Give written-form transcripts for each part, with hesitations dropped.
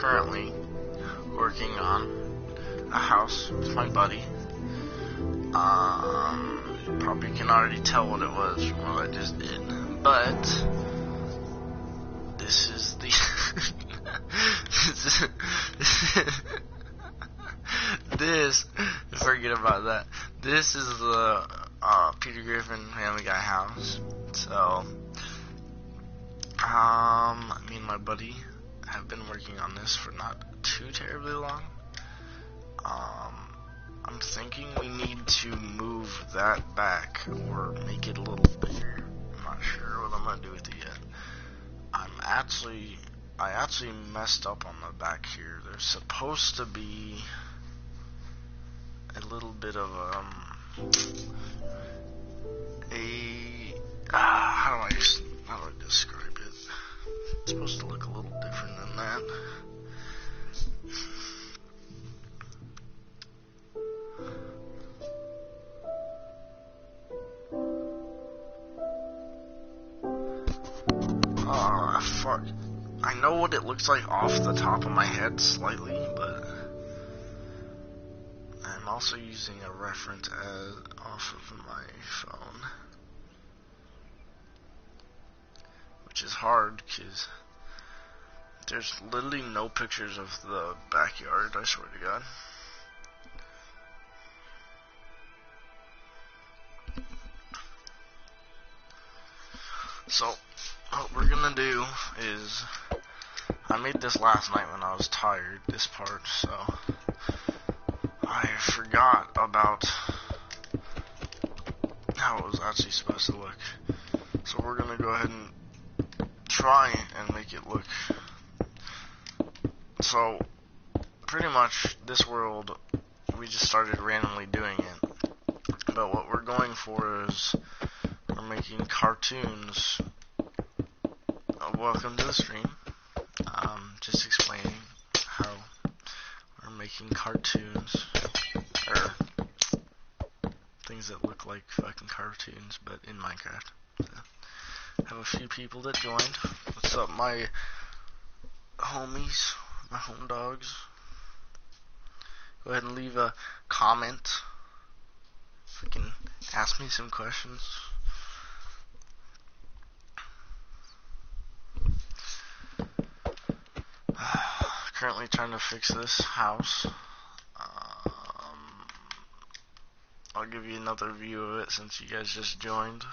currently working on a house with my buddy. You probably can already tell what it was from what I just did, but this is the forget about that. This is the Peter Griffin Family Guy house. So me and my buddy have been working on this for not too terribly long. I'm thinking we need to move that back or make it a little bigger. I'm not sure what I'm gonna do with it yet. I actually messed up on the back here. There's supposed to be a little bit of how do I describe it? It's supposed to look a little different than that. Fuck. I know what it looks like off the top of my head slightly, but I'm also using a reference off of my phone, which is hard because there's literally no pictures of the backyard, I swear to God. So what we're gonna do is, I made this last night when I was tired, this part, so I forgot about how it was actually supposed to look. So we're gonna go ahead and try and make it look. So pretty much this world, we just started randomly doing it, but what we're going for is we're making cartoons. Welcome to the stream. Just explaining how we're making cartoons, or things that look like fucking cartoons, but in Minecraft. So, have a few people that joined. What's up, my homies, my home dogs? Go ahead and leave a comment. Freaking ask me some questions. Currently trying to fix this house. I'll give you another view of it since you guys just joined.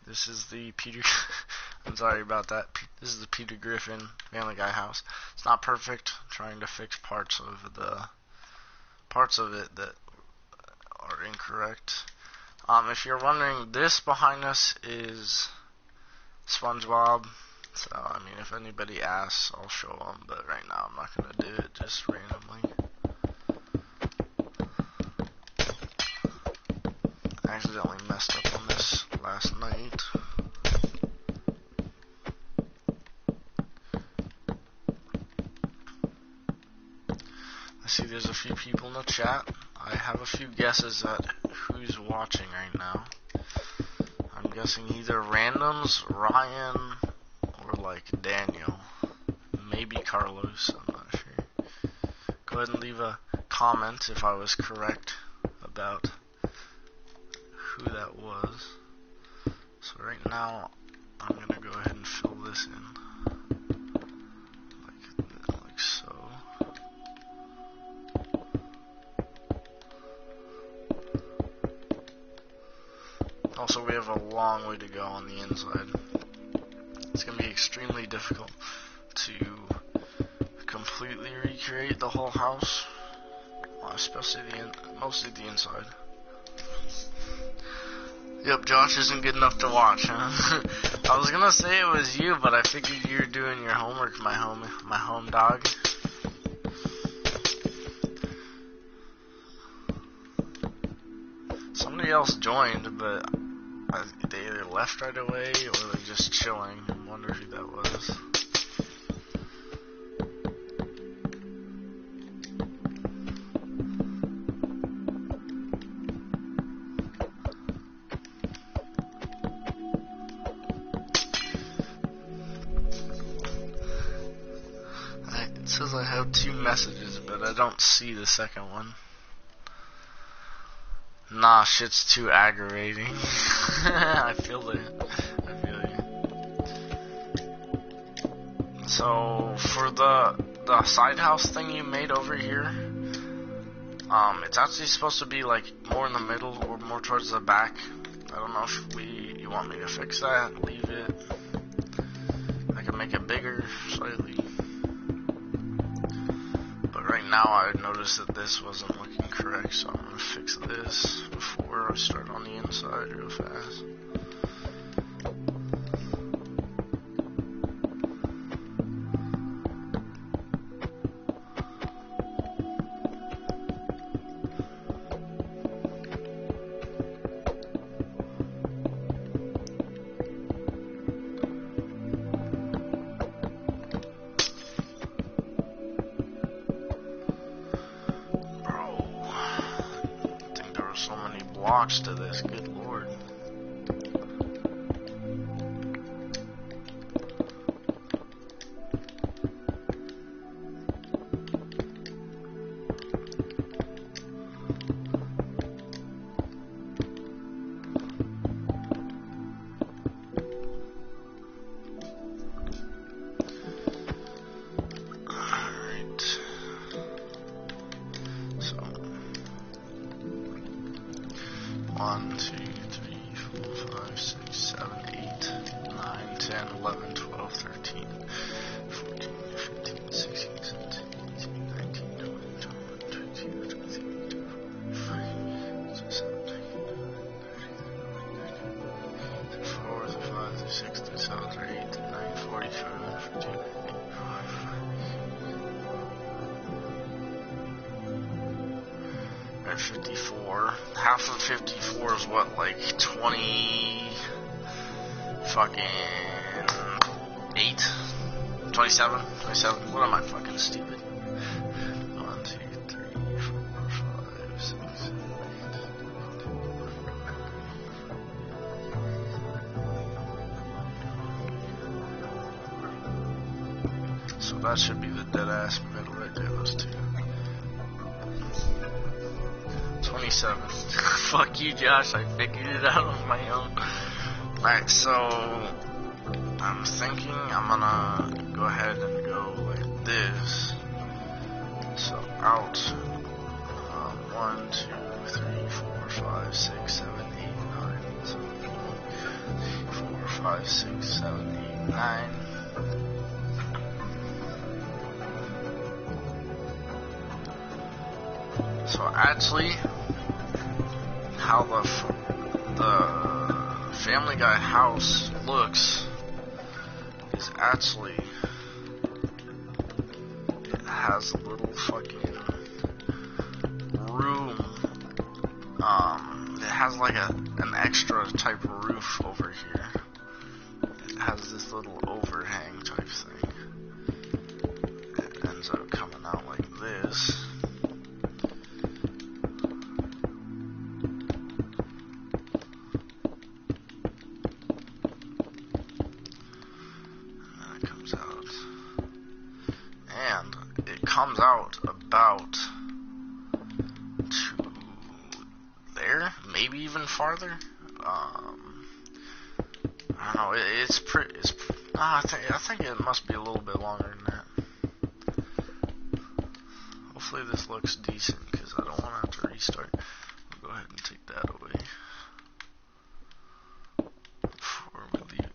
This is the Peter I'm sorry about that. This is the Peter Griffin Family Guy house. It's not perfect. I'm trying to fix parts of it that are incorrect. If you're wondering, this behind us is SpongeBob. So, I mean, if anybody asks, I'll show them, but right now I'm not going to do it just randomly. I accidentally messed up on this last night. I see there's a few people in the chat. I have a few guesses at who's watching right now. I'm guessing either randoms, Ryan, or like Daniel, maybe Carlos, I'm not sure. Go ahead and leave a comment if I was correct about who that was. So right now, I'm gonna go ahead and fill this in, like so. Also, we have a long way to go on the inside. It's going to be extremely difficult to completely recreate the whole house, especially mostly the inside. Yep, Josh isn't good enough to watch, huh? I was going to say it was you, but I figured you were doing your homework, my home dog. Somebody else joined, but they either left right away or they're just chilling. I wonder who that was. says I have 2 messages, but I don't see the second one. Nah, shit's too aggravating. I feel it. I feel you. So, for the side house thing you made over here, it's actually supposed to be like more in the middle or more towards the back. I don't know if you want me to fix that, leave it. I can make it bigger slightly. But right now I noticed that this wasn't looking correct, so I'm gonna fix this before I start on the inside real fast. Blocks to this, good lord. One, two, three, 4, 5, 6, 7, 8, 9, 10, 11, 12, 13, 14, 15, 16, 17, 18, 19, 20, 21, 22, 23, 24, 4, 5, 6, 7, 8, 9, 40, 41, 54. Half of 54 is what, like 20 fucking 8? 27? 27? What am I fucking stupid? 1, 2, 3, 4, 5, 6, 7, 8. So that should be the dead ass middle right there, those two. 27. Fuck you, Josh. I figured it out on my own. Alright, so I'm thinking I'm gonna go ahead and go like this. So out 1, 2, 3, 4, 5, 6, 7, 8, 9. So 4, 5, 6, 7, 8, 9. So actually, how the Family Guy house looks is actually, it has a little fucking room. It has like an extra type of roof over here. It has this little overhang type thing. It ends up coming out like this. Comes out about to there, maybe even farther. I don't know. It's pretty. I think it must be a little bit longer than that. Hopefully this looks decent because I don't want to have to restart. I'll go ahead and take that away before we leave it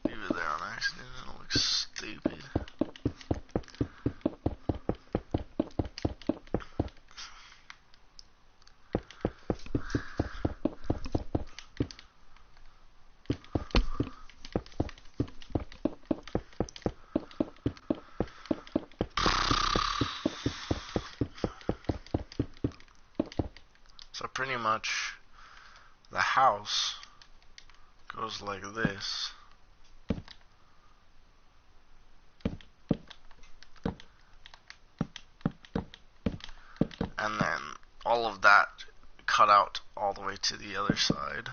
there on accident. It looks stupid. So pretty much the house goes like this. And then all of that cut out all the way to the other side.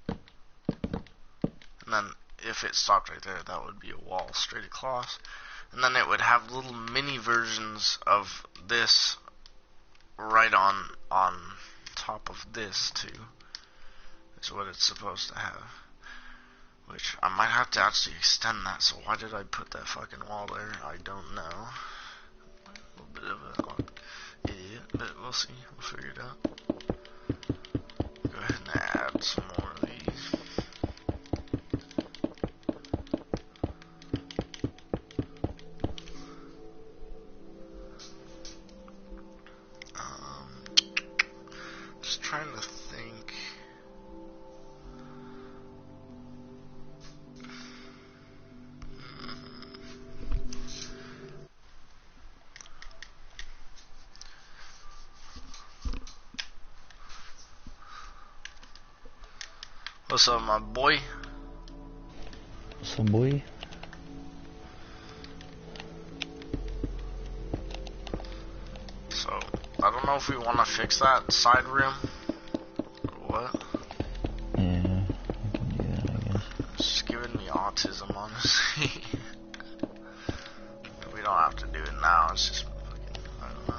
And then if it stopped right there, that would be a wall straight across. and then it would have little mini versions of this right on top of this too. Is what it's supposed to have. Which I might have to actually extend that. So why did I put that fucking wall there? I don't know. A little bit of an idiot, but we'll see. We'll figure it out. Go ahead and add some more of these. Just trying to think. What's up, my boy? What's up, boy? So, I don't know if we want to fix that side room or what. Yeah, I can do that, I guess. It's just giving me autism, honestly. We don't have to do it now, it's just fucking, I don't know.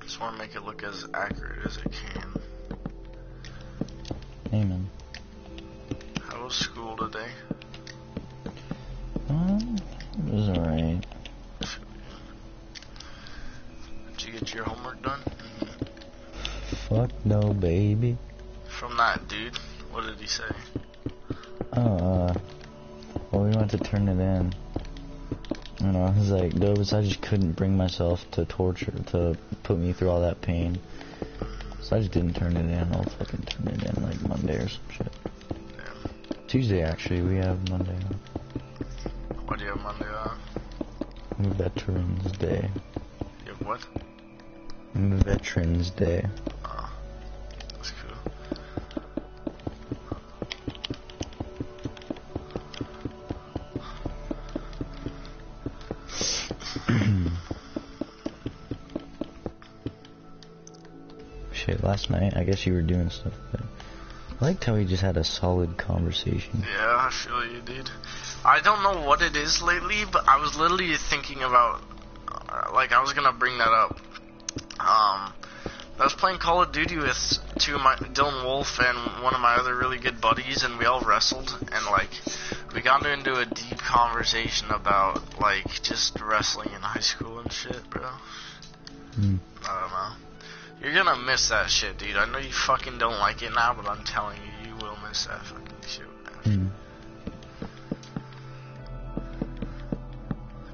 Just want to make it look as accurate as it can. Amen. How was school today? It was alright. Did you get your homework done? Fuck no, baby. From that dude, what did he say? Oh, well, we went to turn it in. And I was like, Dobes, I just couldn't bring myself to put me through all that pain. So I just didn't turn it in. I'll fucking turn it in like Monday or some shit. Yeah. Tuesday, actually, we have Monday on. What do you have Monday on? Veterans Day. You have what? Veterans Day. Oh, that's cool. Shit, last night, I guess you were doing stuff, but I liked how we just had a solid conversation. Yeah, I feel you, dude. I don't know what it is lately, but I was literally thinking about, like, I was gonna bring that up. I was playing Call of Duty with Dylan Wolf and one of my other really good buddies, and we all wrestled, and, like, we got into a deep conversation about, like, just wrestling in high school and shit, bro. I don't know. You're gonna miss that shit, dude. I know you fucking don't like it now, but I'm telling you, you will miss that fucking shit.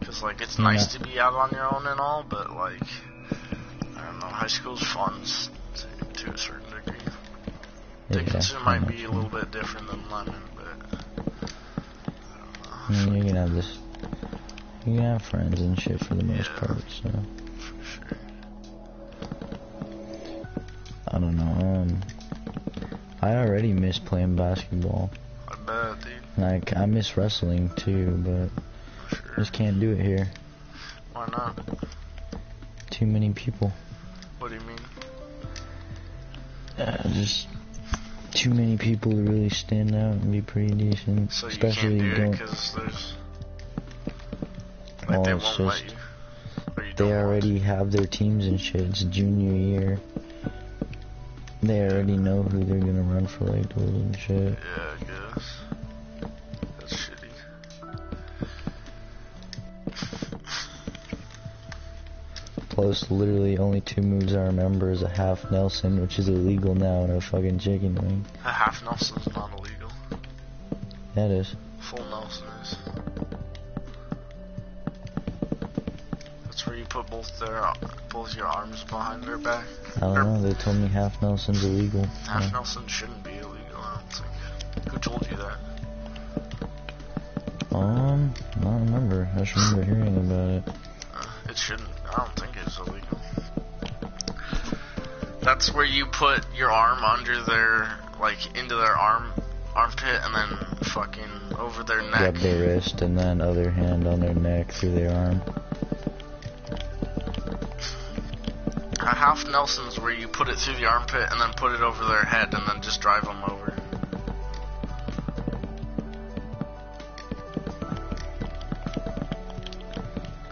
Because, like, it's nice to be out on your own and all, but, like, I don't know, high school's fun to a certain degree. Dickinson might be a little bit different than Lemon, but I don't know. You can have this. You can have friends and shit for the most part, so. For sure. I don't know, I already miss playing basketball. I bet, dude. Like, I miss wrestling too, but Sure. just can't do it here. Why not? Too many people. What do you mean? Just too many people to really stand out and be pretty decent. So you Especially can't do it because there's... Like, they won't let you? Or you They don't already have their teams and shit. It's junior year. They already know who they're gonna run for like those and shit. Yeah, I guess. That's shitty. Plus, literally only 2 moves I remember is a half Nelson, which is illegal now, and a fucking chicken wing. A half Nelson's not illegal. Yeah, it is. Full Nelson is. That's where you put both your arms behind their back. I don't know, they told me half Nelson's illegal. Half Nelson shouldn't be illegal, I don't think. Who told you that? I don't remember. I just remember hearing about it. It shouldn't. I don't think it's illegal. That's where you put your arm under their, like, into their armpit and then fucking over their neck. Grab their wrist and then other hand on their neck through their arm. A half Nelsons where you put it through the armpit and then put it over their head and then just drive them over.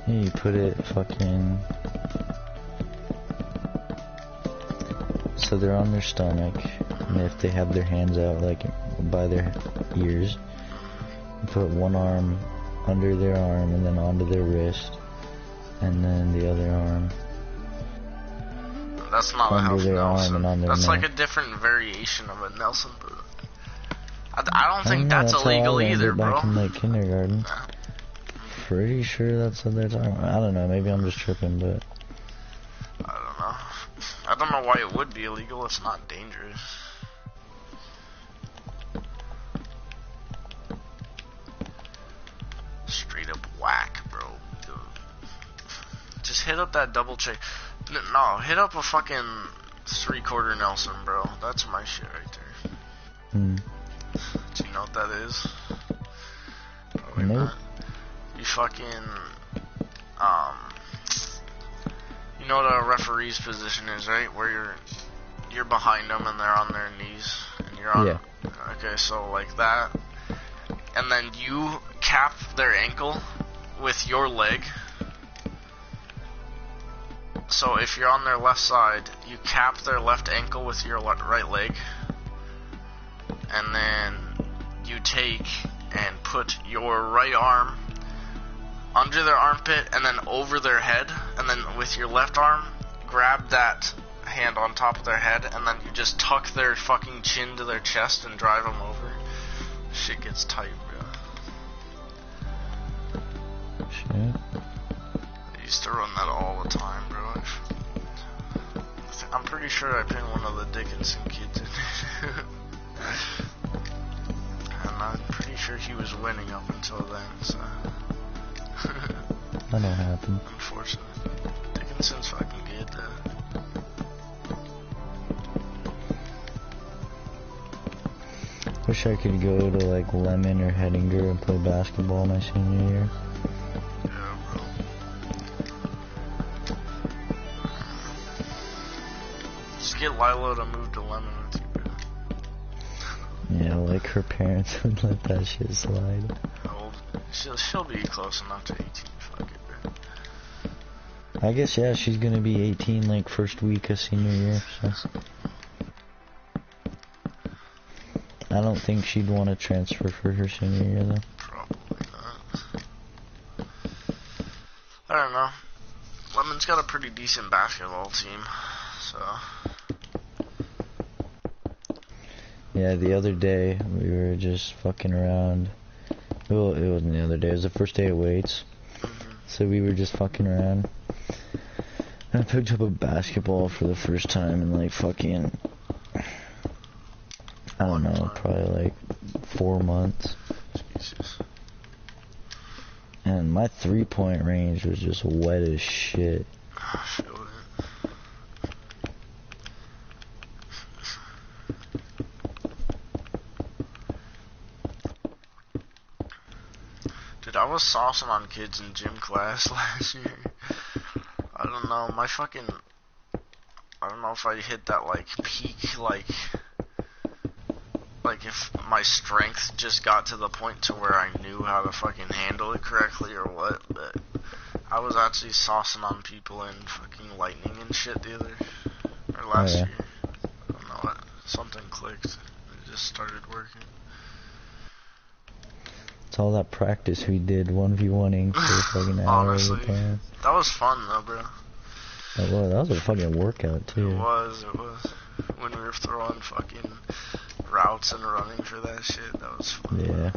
Yeah, you put it fucking... So they're on their stomach, and if they have their hands out, like, by their ears, you put one arm under their arm and then onto their wrist, and then the other arm That's not a under half their Nelson. arm and on their That's neck. like a different variation of a Nelson, but I don't think know, that's how illegal I learned either, it back bro. in like kindergarten. Nah. Pretty sure that's what they're talking about. I don't know, maybe I'm just tripping, but I don't know. I don't know why it would be illegal. It's not dangerous. Straight up whack, bro. Just hit up that double check. No, hit up a fucking 3/4 Nelson, bro. That's my shit right there. Do you know what that is? Probably Nope. not. You fucking, you know what a referee's position is, right? Where you're behind them and they're on their knees and you're on. Yeah. Okay, so like that, and then you cap their ankle with your leg. So if you're on their left side, you cap their left ankle with your right leg, and then you take and put your right arm under their armpit and then over their head, and then with your left arm, grab that hand on top of their head, and then you just tuck their fucking chin to their chest and drive them over. Shit gets tight, bro. shit. I used to run that all the time, bro. I'm pretty sure I pinned one of the Dickinson kids in it. And I'm pretty sure he was winning up until then, so... That don't happen. Unfortunately. Dickinson's fucking good, though. Wish I could go to like Lemon or Hettinger and play basketball my senior year. Yeah, bro. Just get Lilo to move to Lemon with you, bro. Yeah, like her parents would let that shit slide. How old? She'll be close enough to 18. Fuck it, bro. I guess, yeah, she's gonna be 18 like first week of senior year, so. I don't think she'd want to transfer for her senior year though. Probably not. I don't know. Lemon's got a pretty decent basketball team, so. Yeah, the other day we were just fucking around. Well, it wasn't the other day, it was the first day of weights. So we were just fucking around. And I picked up a basketball for the first time in like fucking, I don't know, probably like 4 months. Jesus. And my 3-point range was just wet as shit. I feel it. Dude, I was saucing on kids in gym class last year. I don't know, my fucking... I don't know if I hit that, like, peak, like if my strength just got to the point to where I knew how to fucking handle it correctly or what, but I was actually saucing on people in fucking lightning and shit last year. I don't know what, something clicked. It just started working. It's all that practice we did 1v1ing for fucking hours Honestly, at a time. that was fun though, bro. That was a fucking workout too. It was. When we were throwing fucking routes and running for that shit, that was fun. Yeah.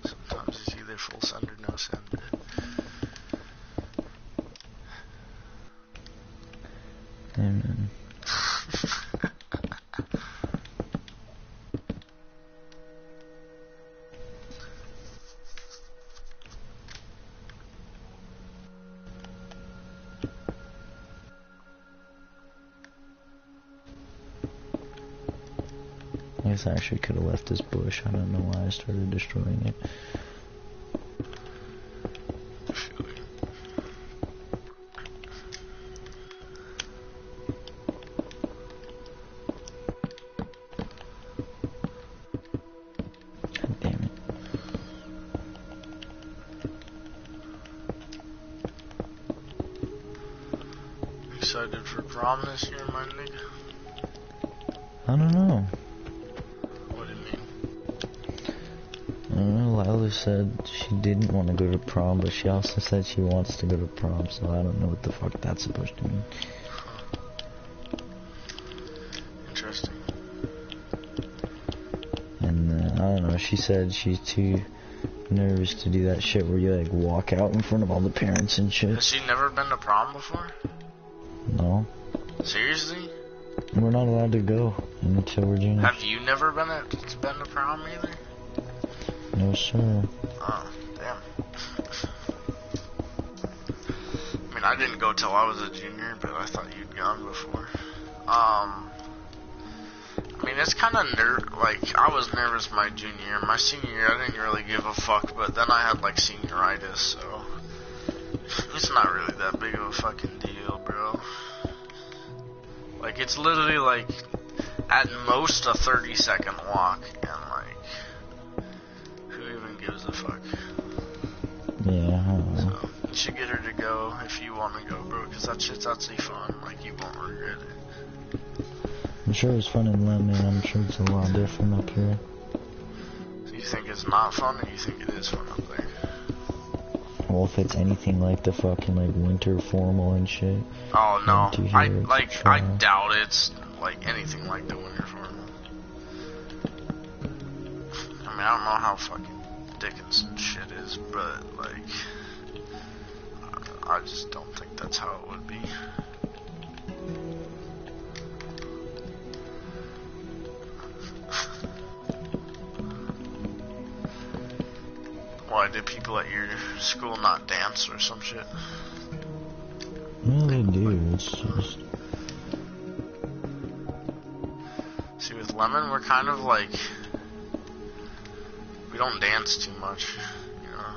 Sometimes it's either full send or no send. Amen. guess I actually could have left this bush. I don't know why I started destroying it. God damn it. Excited for prom this year, my nigga? I don't know. What do you mean? I don't know, Lila said she didn't want to go to prom, but she also said she wants to go to prom, so I don't know what the fuck that's supposed to mean. Interesting. And I don't know, she said she's too nervous to do that shit where you like walk out in front of all the parents and shit. Has she never been to prom before? No. Seriously? We're not allowed to go until we're juniors. Have you never been to prom either? No, sir. Oh, damn. I mean, I didn't go till I was a junior, but I thought you'd gone before. I mean, it's kind of like, I was nervous my junior year. My senior year, I didn't really give a fuck, but then I had, like, senioritis, so it's not really that big of a fucking deal, bro. Like, it's literally, like, at most a 30-second walk, and, like, who even gives a fuck? Yeah, I don't know. So, you should get her to go if you want to go, bro, because that shit's actually fun. Like, you won't regret it. I'm sure it's fun in Lemon. I'm sure it's a lot different up here. Do you think it's not fun, or you think it is fun up there? Well, if it's anything like the fucking, like, winter formal and shit. Oh, no. I Try. doubt it's, like, anything like the winter formal. I mean, I don't know how fucking Dickinson shit is, but, like, I just don't think that's how it would be. Why, did people at your school not dance or some shit? No, they do. It's just... See, with Lemon, we're kind of like, we don't dance too much, you know?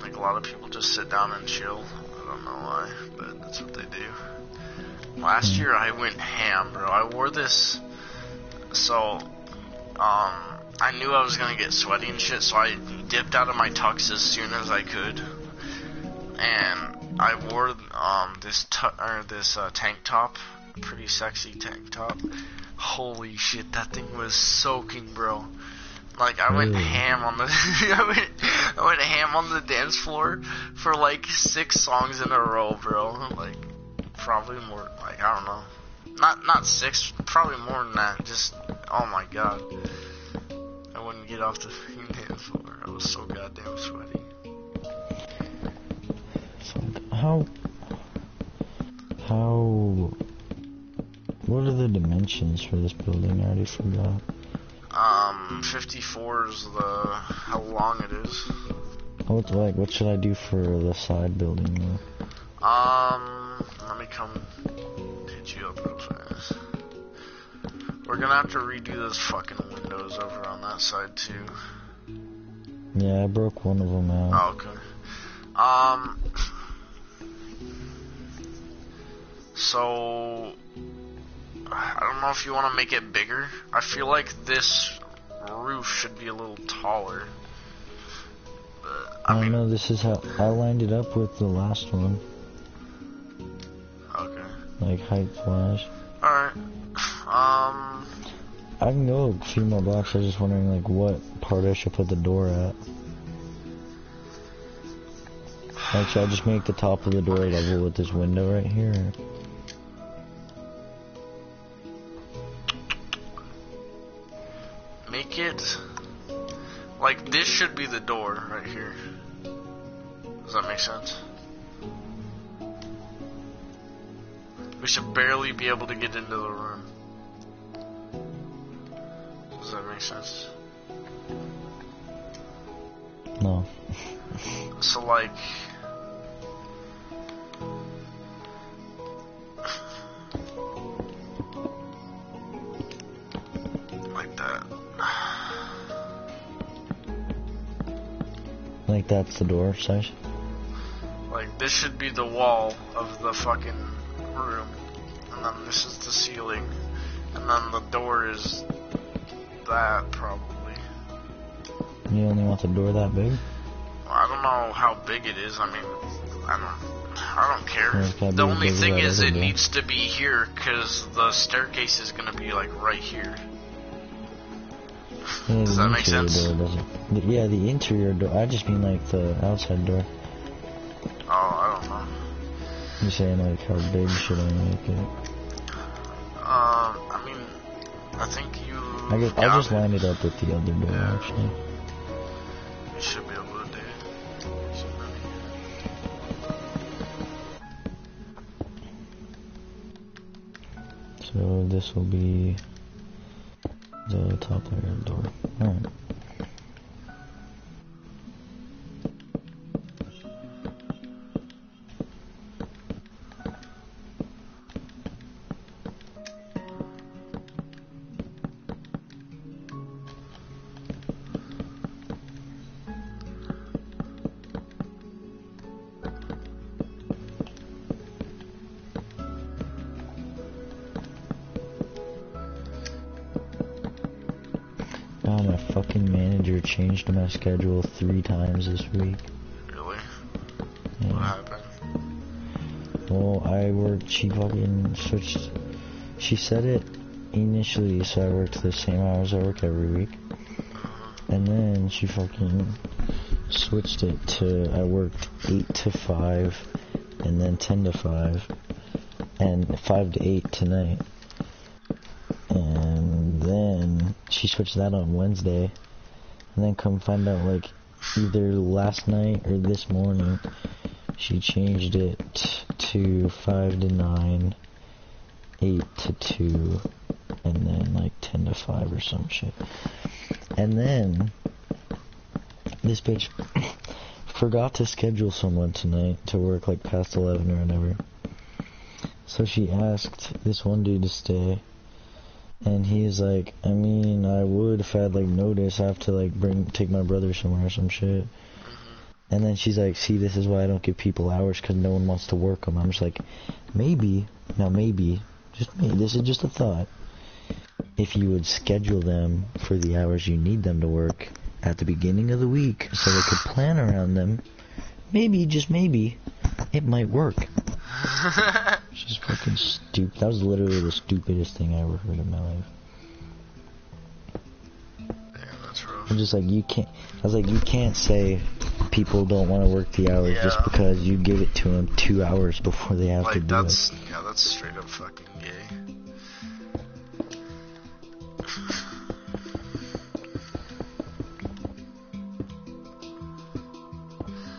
Like, a lot of people just sit down and chill. I don't know why, but that's what they do. Last year, I went ham, bro. I wore this, so, I knew I was gonna get sweaty and shit, so I dipped out of my tux as soon as I could, and I wore this tank top, pretty sexy tank top. Holy shit, that thing was soaking, bro. Like, I went ham on the I went ham on the dance floor for like 6 songs in a row, bro. Like, probably more. Like, I don't know, not 6, probably more than that. Just, oh my god. I wouldn't get off the dance floor. I was so goddamn sweaty. What are the dimensions for this building? I already forgot. 54 is how long it is. What should I do for the side building though? Let me come hit you up real fast. We're gonna have to redo those fucking windows over on that side too. Yeah, I broke one of them out. Oh, okay. So, I don't know if you want to make it bigger. I feel like this roof should be a little taller. But, I mean, know, this is how I lined it up with the last one. Okay. Like height flash. Alright. I can go a few more blocks. I was just wondering, like, what part I should put the door at. Like, should I just make the top of the door level with this window right here? Or? Make it like this should be the door right here. Does that make sense? We should barely be able to get into the room. Does that make sense? No. So like, Like that's the door size? Like this should be the wall of the fucking room, and then this is the ceiling, and then the door is that probably. You only want the door that big? I don't know how big it is. I mean, I don't care. Yeah, The only thing is it door. needs to be here because the staircase is gonna be like right here. Yeah, Does that make sense? Door doesn't. Yeah, the interior door. I just mean like the outside door. Oh, I don't know. You're saying like how big should I make it? I mean, I think you. I'll just line it up with the other door actually. You should be able to do it. So this will be the top layer of the door. Alright. God, my fucking manager changed my schedule 3 times this week. Really? Yeah. What happened? Well, I worked, she fucking switched, she said it initially, so I worked the same hours I work every week. And then she fucking switched it to, I worked 8 to 5, and then 10 to 5, and 5 to 8 tonight. And then she switched that on Wednesday, and then come find out like either last night or this morning she changed it to 5 to 9, 8 to 2, and then like 10 to 5 or some shit. And then this bitch forgot to schedule someone tonight to work like past 11 or whatever. So she asked this one dude to stay. And he's like, I mean, I would if I had like notice. I have to like take my brother somewhere or some shit. And then she's like, see, this is why I don't give people hours, because no one wants to work them. I'm just like, maybe, just maybe, this is just a thought. If you would schedule them for the hours you need them to work at the beginning of the week, so they could plan around them, maybe, just maybe, it might work. She's fucking stupid. That was literally the stupidest thing I ever heard in my life. Yeah, that's rough. I'm just like, you can't. I was like, you can't say people don't want to work the hours just because you give it to them 2 hours before they have to do it. Yeah, that's straight up fucking gay.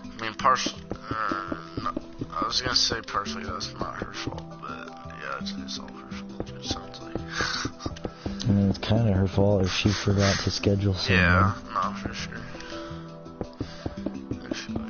I mean, no, I was gonna say partially that's not her fault, but yeah, it's all her fault, it sounds like. I mean, it's kind of her fault if she forgot to schedule someone. Yeah, no, for sure. Actually.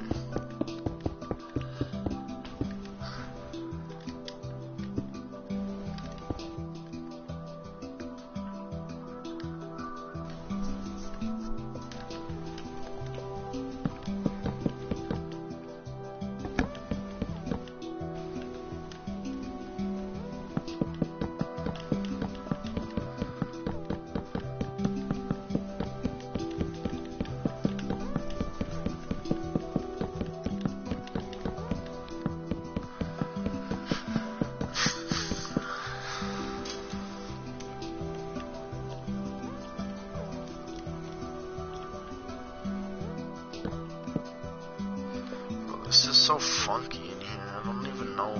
This is so funky in here. I don't even know,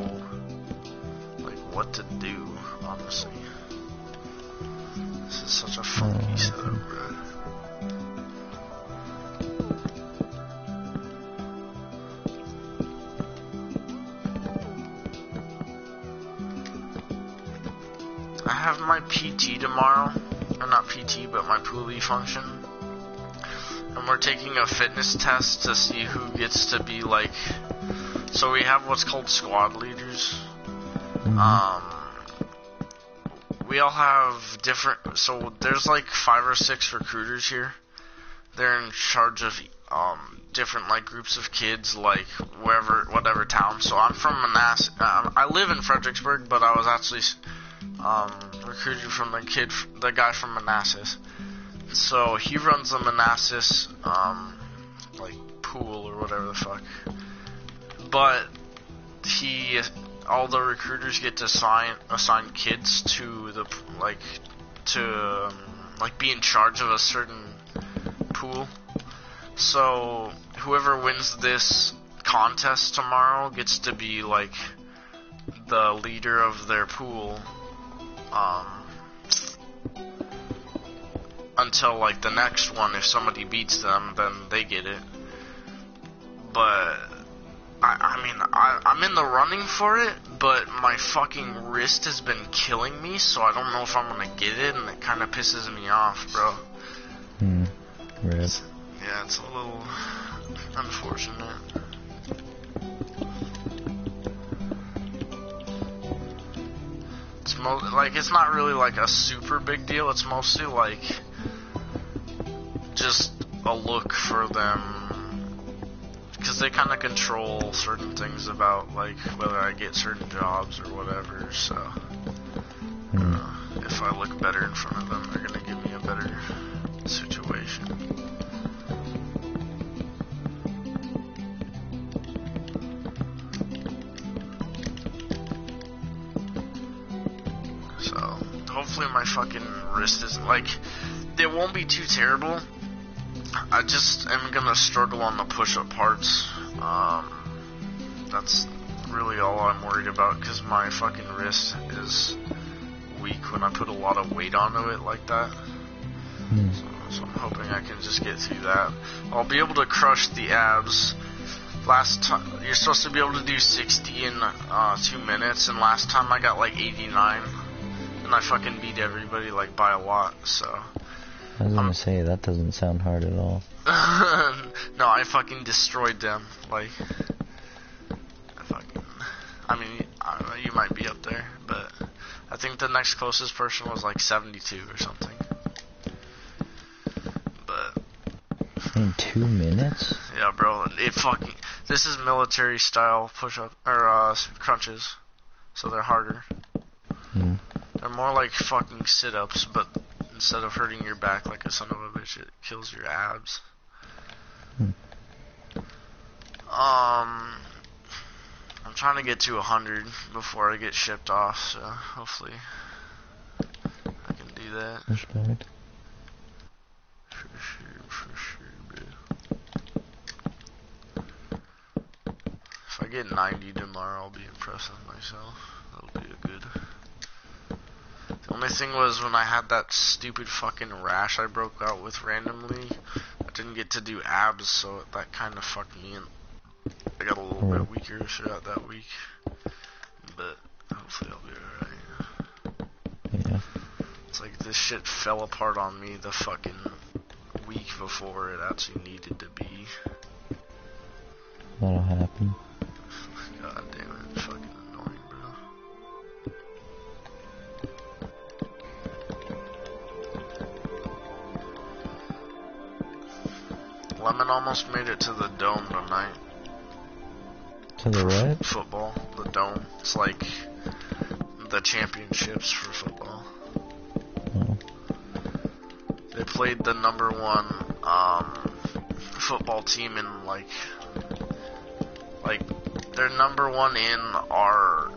like, what to do, honestly. This is such a funky setup, bro. I have my PT tomorrow. Or not PT, but my pulley function. And we're taking a fitness test to see who gets to be like, so we have what's called squad leaders. We all have different, so there's like 5 or 6 recruiters here. They're in charge of different like groups of kids like whatever town. So I'm from Manassas. I live in Fredericksburg, but I was actually recruited from the guy from Manassas. So he runs the Manassas like pool or whatever the fuck. But all the recruiters get to assign kids to the be in charge of a certain pool. So whoever wins this contest tomorrow gets to be like the leader of their pool until like the next one. If somebody beats them, then they get it. But I'm in the running for it, but my fucking wrist has been killing me, so I don't know if I'm gonna get it, and it kind of pisses me off, bro. Rip. Yeah, it's a little unfortunate. It's not really like a super big deal. It's mostly like just a look for them, because they kind of control certain things about like whether I get certain jobs or whatever. So if I look better in front of them, they're gonna give me a better situation. So hopefully my fucking wrist isn't like, it won't be too terrible. I just am gonna struggle on the push-up parts. That's really all I'm worried about, because my fucking wrist is weak when I put a lot of weight onto it like that. So I'm hoping I can just get through that. I'll be able to crush the abs. Last time, you're supposed to be able to do 60 in 2 minutes, and last time I got like 89, and I fucking beat everybody like by a lot. So I was gonna say, that doesn't sound hard at all. No, I fucking destroyed them. Like, I mean, I don't know, you might be up there, but I think the next closest person was like 72 or something. But in 2 minutes? Yeah, bro. This is military style push-up or crunches, so they're harder. They're more like fucking sit-ups, but instead of hurting your back like a son of a bitch, it kills your abs. I'm trying to get to 100 before I get shipped off, so hopefully I can do that. Respect. For sure, bro. If I get 90 tomorrow, I'll be impressed with myself. That'll be a good. The only thing was, when I had that stupid fucking rash I broke out with randomly, I didn't get to do abs, so that kind of fucked me in. I got a little bit weaker throughout that week, but hopefully I'll be alright. Yeah. It's like this shit fell apart on me the fucking week before it actually needed to be. That'll happen. God damn it, it's fucking annoying, bro. Lemon almost made it to the dome tonight. To the what? Football, the dome. It's like the championships for football. Oh. They played the number 1 football team in like they're number 1 in our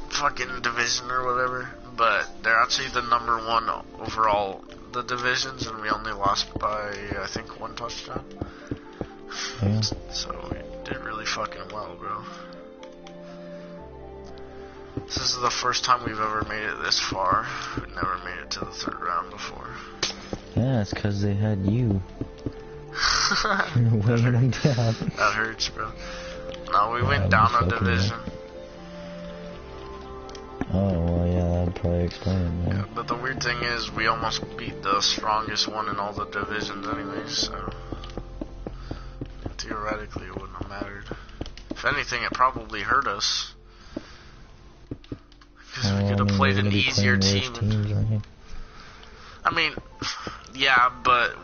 fucking division or whatever, but they're actually the number 1 overall the divisions, and we only lost by I think 1 touchdown. Yeah. So we did really fucking well, bro. This is the first time we've ever made it this far. We've never made it to the 3rd round before. Yeah, it's because they had you. You're weighing them down. That hurts, bro. No, we went down a division. Oh, well, yeah, that'd probably explain it, man. Yeah, but the weird thing is, we almost beat the strongest one in all the divisions anyways, so theoretically it wouldn't have mattered. If anything, it probably hurt us. Because we could have played an easier team. Teams, right? I mean, yeah, but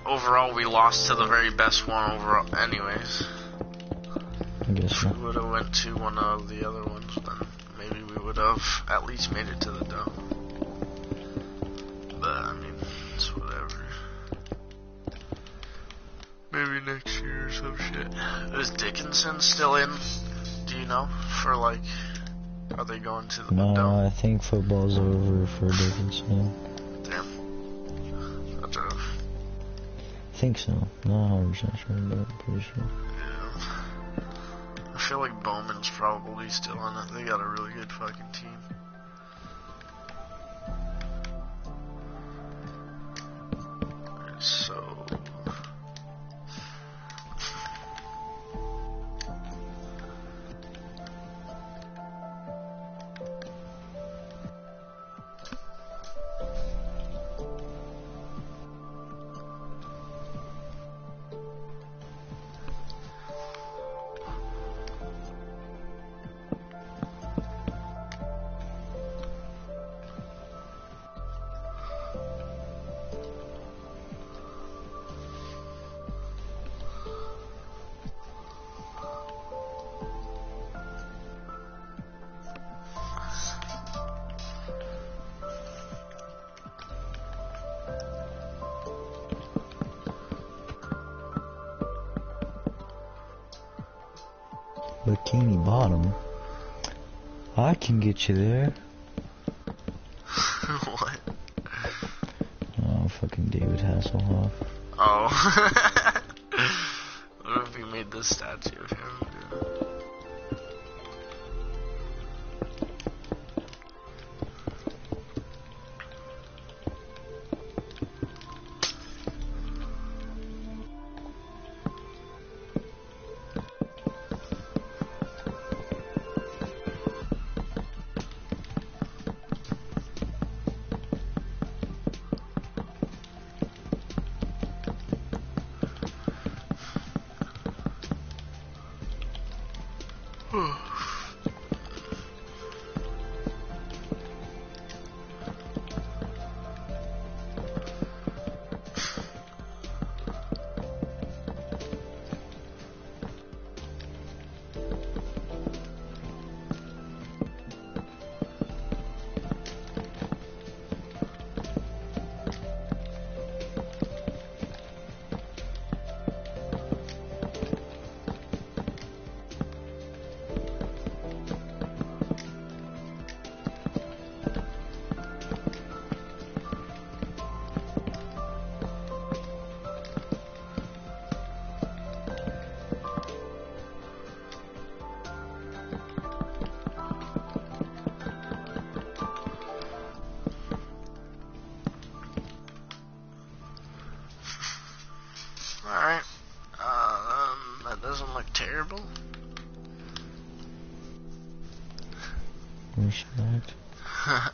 overall we lost to the very best one overall anyways. I guess If so. we would have went to one of the other ones, then maybe we would have at least made it to the dome. But, I mean, it's whatever. Maybe next year or some shit. Is Dickinson still in? Do you know? For, like, are they going to the No, dome? I think football's over for Dickinson. Damn. That's rough. I think so. Not 100% sure, but I'm pretty sure. Yeah. I feel like Bowman's probably still in it. They got a really good fucking team. So... Bikini Bottom? I can get you there. What? Oh, fucking David Hasselhoff. Oh. What if we made this statue of him? Alright. That doesn't look terrible. Respect. I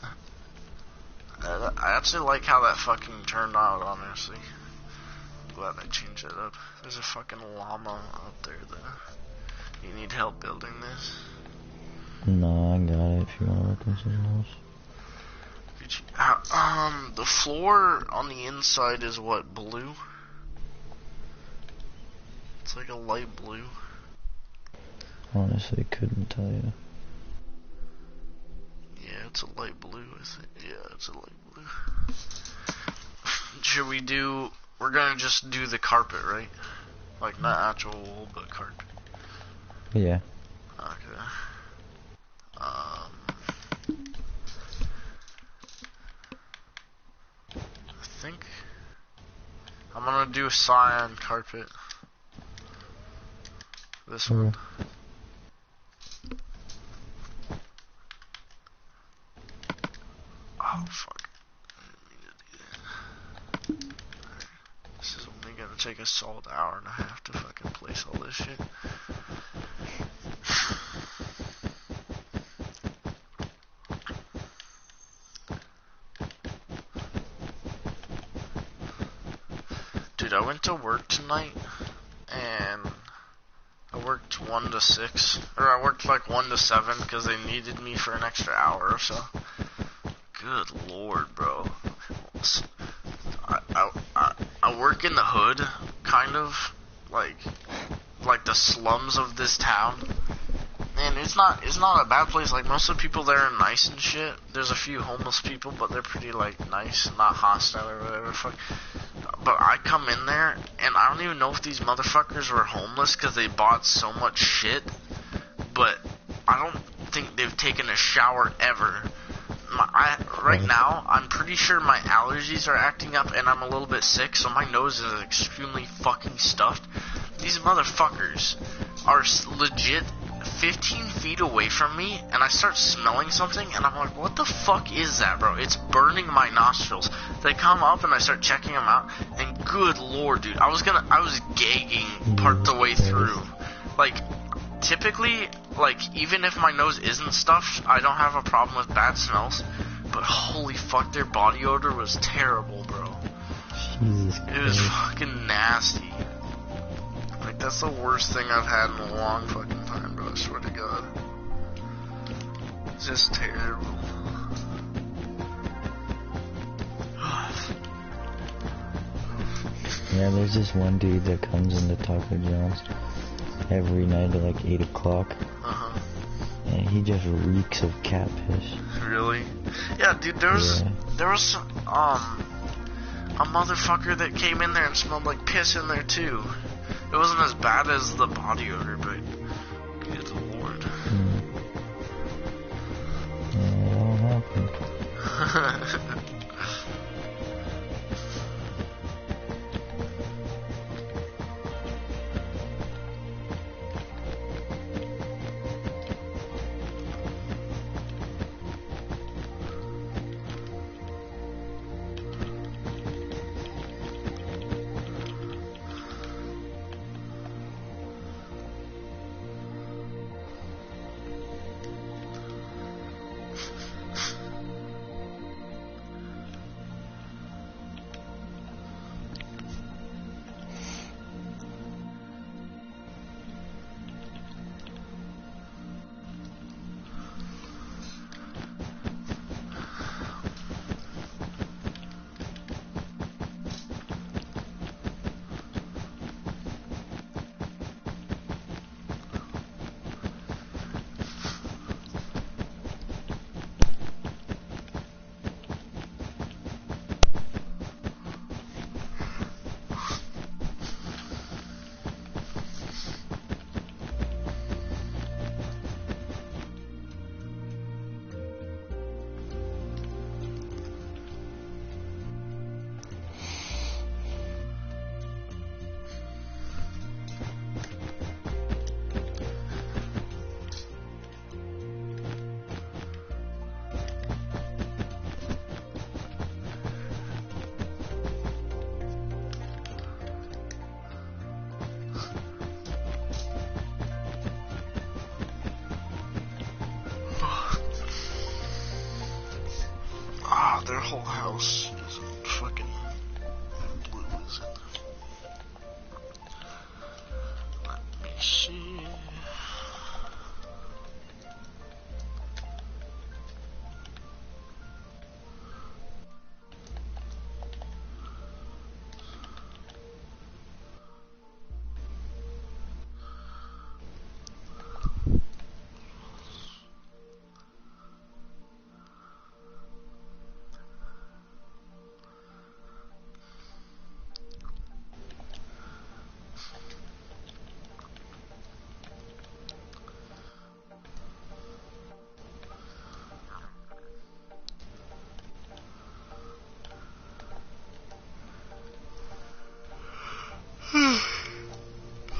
actually like how that fucking turned out, honestly. I'm glad I changed it up. There's a fucking llama up there, though. You need help building this? No, I got it if you want to work on something else. The floor on the inside is what, blue? It's like a light blue. Honestly, couldn't tell you. Yeah, it's a light blue, I think. Yeah, it's a light blue. Should we do... We're gonna just do the carpet, right? Like, not actual wool, but carpet. Yeah. Okay. I think... I'm gonna do cyan carpet. This one. Oh, fuck. I didn't mean to do that. Alright. This is only gonna take a solid hour and a half to fucking place all this shit. Dude, I went to work tonight, and I worked 1 to 6, or I worked like 1 to 7, because they needed me for an extra hour or so. Good lord, bro. I work in the hood, kind of, like the slums of this town. And it's not a bad place. Like, most of the people there are nice and shit. There's a few homeless people, but they're pretty, like, nice, not hostile or whatever. Fuck. But I come in there, and I don't even know if these motherfuckers were homeless because they bought so much shit. But I don't think they've taken a shower ever. Right now, I'm pretty sure my allergies are acting up, and I'm a little bit sick, so my nose is extremely fucking stuffed. These motherfuckers are legit 15 feet away from me, and I start smelling something, and I'm like, what the fuck is that, bro? It's burning my nostrils. They come up, and I start checking them out, and good lord, dude, I was gagging part the way through. Like, typically, like, even if my nose isn't stuffed, I don't have a problem with bad smells, but holy fuck, their body odor was terrible, bro. Jesus Christ. It was fucking nasty. Like, that's the worst thing I've had in a long fucking time, bro, I swear to God. It's just terrible. Yeah, there's this one dude that comes into Taco John's every night at like 8 o'clock. And he just reeks of cat piss. Really? Yeah, dude, there was some, a motherfucker that came in there and smelled like piss in there too. It wasn't as bad as the body odor, but good lord. Yeah, that happened. Their whole house is fucking blue. Let me see.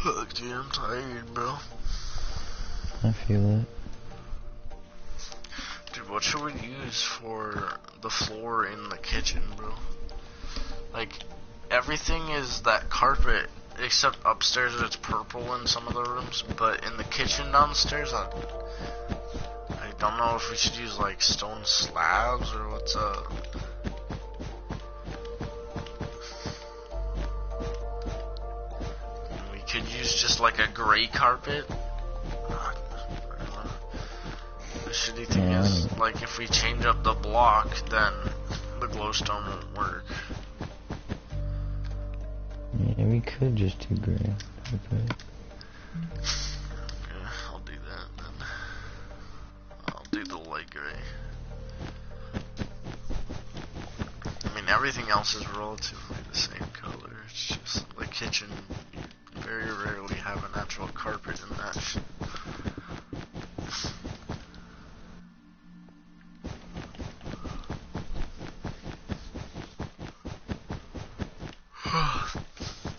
Fuck, dude, I'm tired, bro. I feel it. Dude, what should we use for the floor in the kitchen, bro? Like, everything is that carpet, except upstairs it's purple in some of the rooms, but in the kitchen downstairs, I don't know if we should use, like, stone slabs or what's up. We could use just, like, a gray carpet. The shitty thing is, like, if we change up the block, then the glowstone won't work. Yeah, we could just do gray. We could. Okay, I'll do that then. I'll do the light gray. I mean, everything else is relatively the same color. It's just the kitchen. You very rarely have a natural carpet in that shit.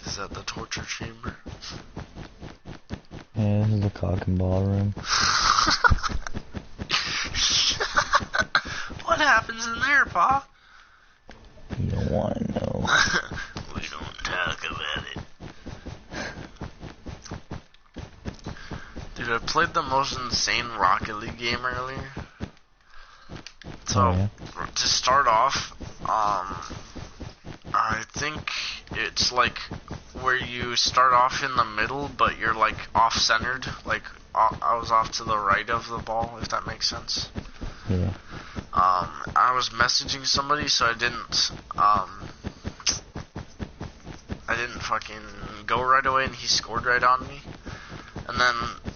Is that the torture chamber? Yeah, this is the cock and ball room. What happens in there, Pa? You don't want to know. We don't talk about it. Dude, I played the most insane Rocket League game earlier. So, Oh, yeah? to start off, I think it's like where you start off in the middle, but you're like off-centered. Like, I was off to the right of the ball, if that makes sense. Yeah. I was messaging somebody, so I didn't fucking go right away, and he scored right on me. And then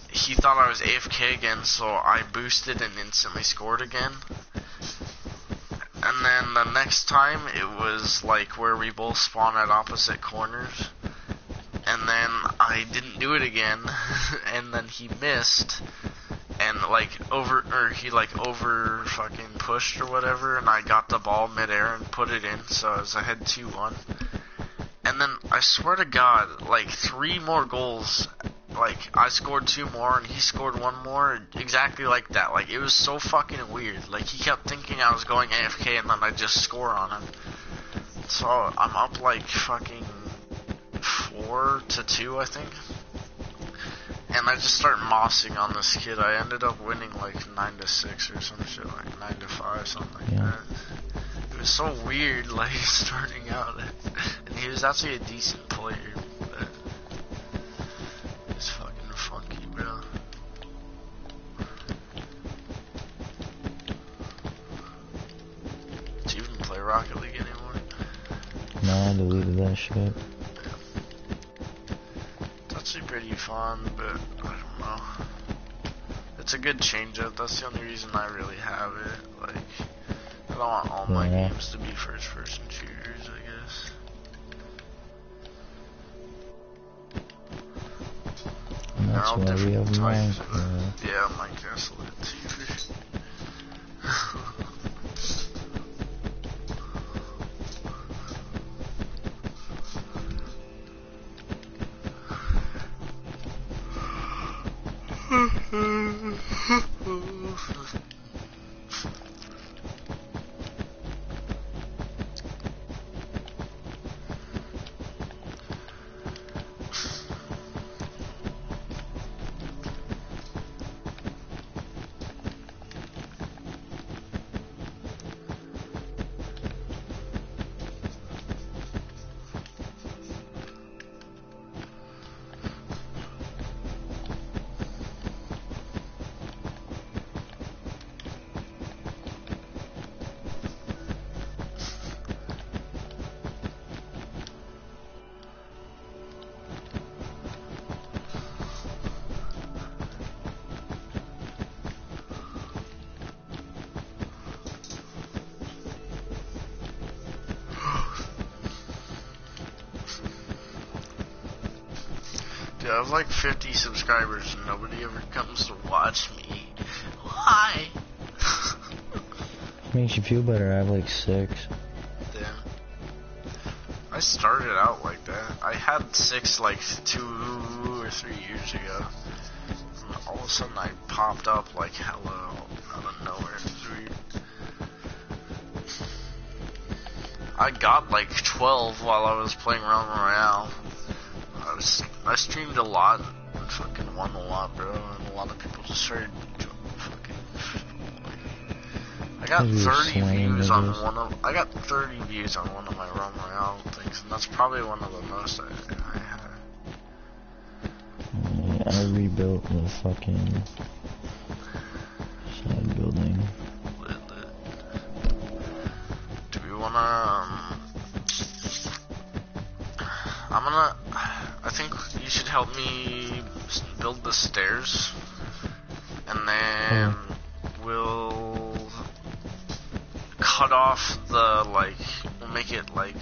he thought I was AFK again, so I boosted and instantly scored again. And then the next time, it was like where we both spawn at opposite corners. And then I didn't do it again, and then he missed. And he over fucking pushed or whatever, and I got the ball midair and put it in, so I was ahead 2-1. And then I swear to God, like 3 more goals, like I scored 2 more and he scored 1 more, exactly like that. Like it was so fucking weird. Like he kept thinking I was going AFK and then I just score on him. So I'm up like fucking 4-2, I think. And I just start mossing on this kid. I ended up winning like 9-6 or some shit, like 9-5, something like that. It was so weird, like starting out, and he was actually a decent player, but it's fucking funky, bro. Do you even play Rocket League anymore? No, I deleted that shit. Actually pretty fun, but I don't know. It's a good change up. That's the only reason I really have it. Like, I don't want all my games to be first person shooters, I guess. And that's why we have Minecraft. Yeah, Minecraft's lit too, for sure. Dude, I have like 50 subscribers and nobody ever comes to watch me. Why? Makes you feel better. I have like 6. Damn. I started out like that. I had 6 like 2 or 3 years ago. And all of a sudden I popped up like hella out of nowhere. It was weird. I got like 12 while I was playing Realm Royale. I streamed a lot and fucking won a lot, bro, and a lot of people just started fucking. I got 30 views on I got 30 views on one of my Realm Royale things, and that's probably one of the most I had. Yeah, I rebuilt the fucking side building. Lit. Do we wanna? I'm I think you should help me build the stairs, and then we'll cut off the, like, we'll make it like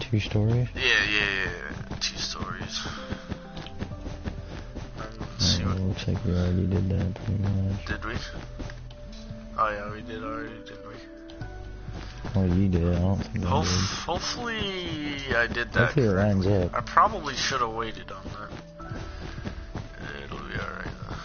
2 stories? Yeah, 2 stories. It looks like we already did that pretty much. Did we? Oh yeah, we did already, didn't we? Oh, you did. I don't think I did. Hopefully I did that. Hopefully it lines up. I probably should have waited on that. It'll be alright though.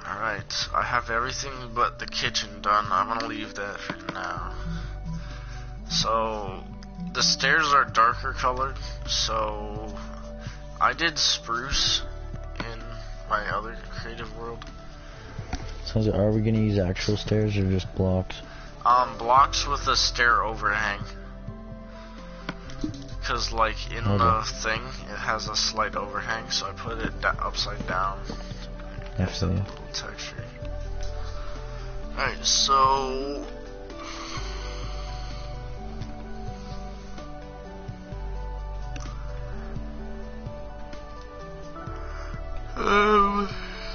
Alright, I have everything but the kitchen done. I'm gonna leave that for now. So, the stairs are darker colored, so I did spruce in my other creative world. So are we gonna use actual stairs or just blocks? Blocks with a stair overhang. Cause like in the thing, it has a slight overhang, so I put it upside down. Gives it a little texture. Alright, so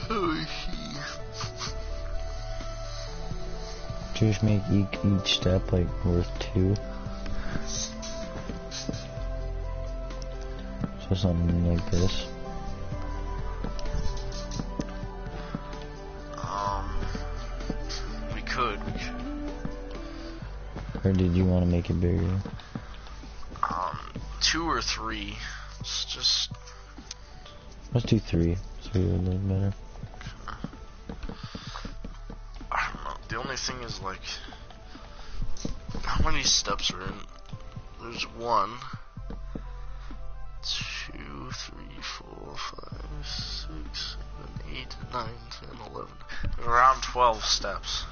let me see. Just make each step like worth 2. So something like this. We could. Or did you want to make it bigger? 2 or 3. It's just. Let's do 3, so we would look better. I don't know. The only thing is like, how many steps are in? There's 1, 2, 3, 4, 5, 6, 7, 8, 9, 10, 11. There's around 12 steps.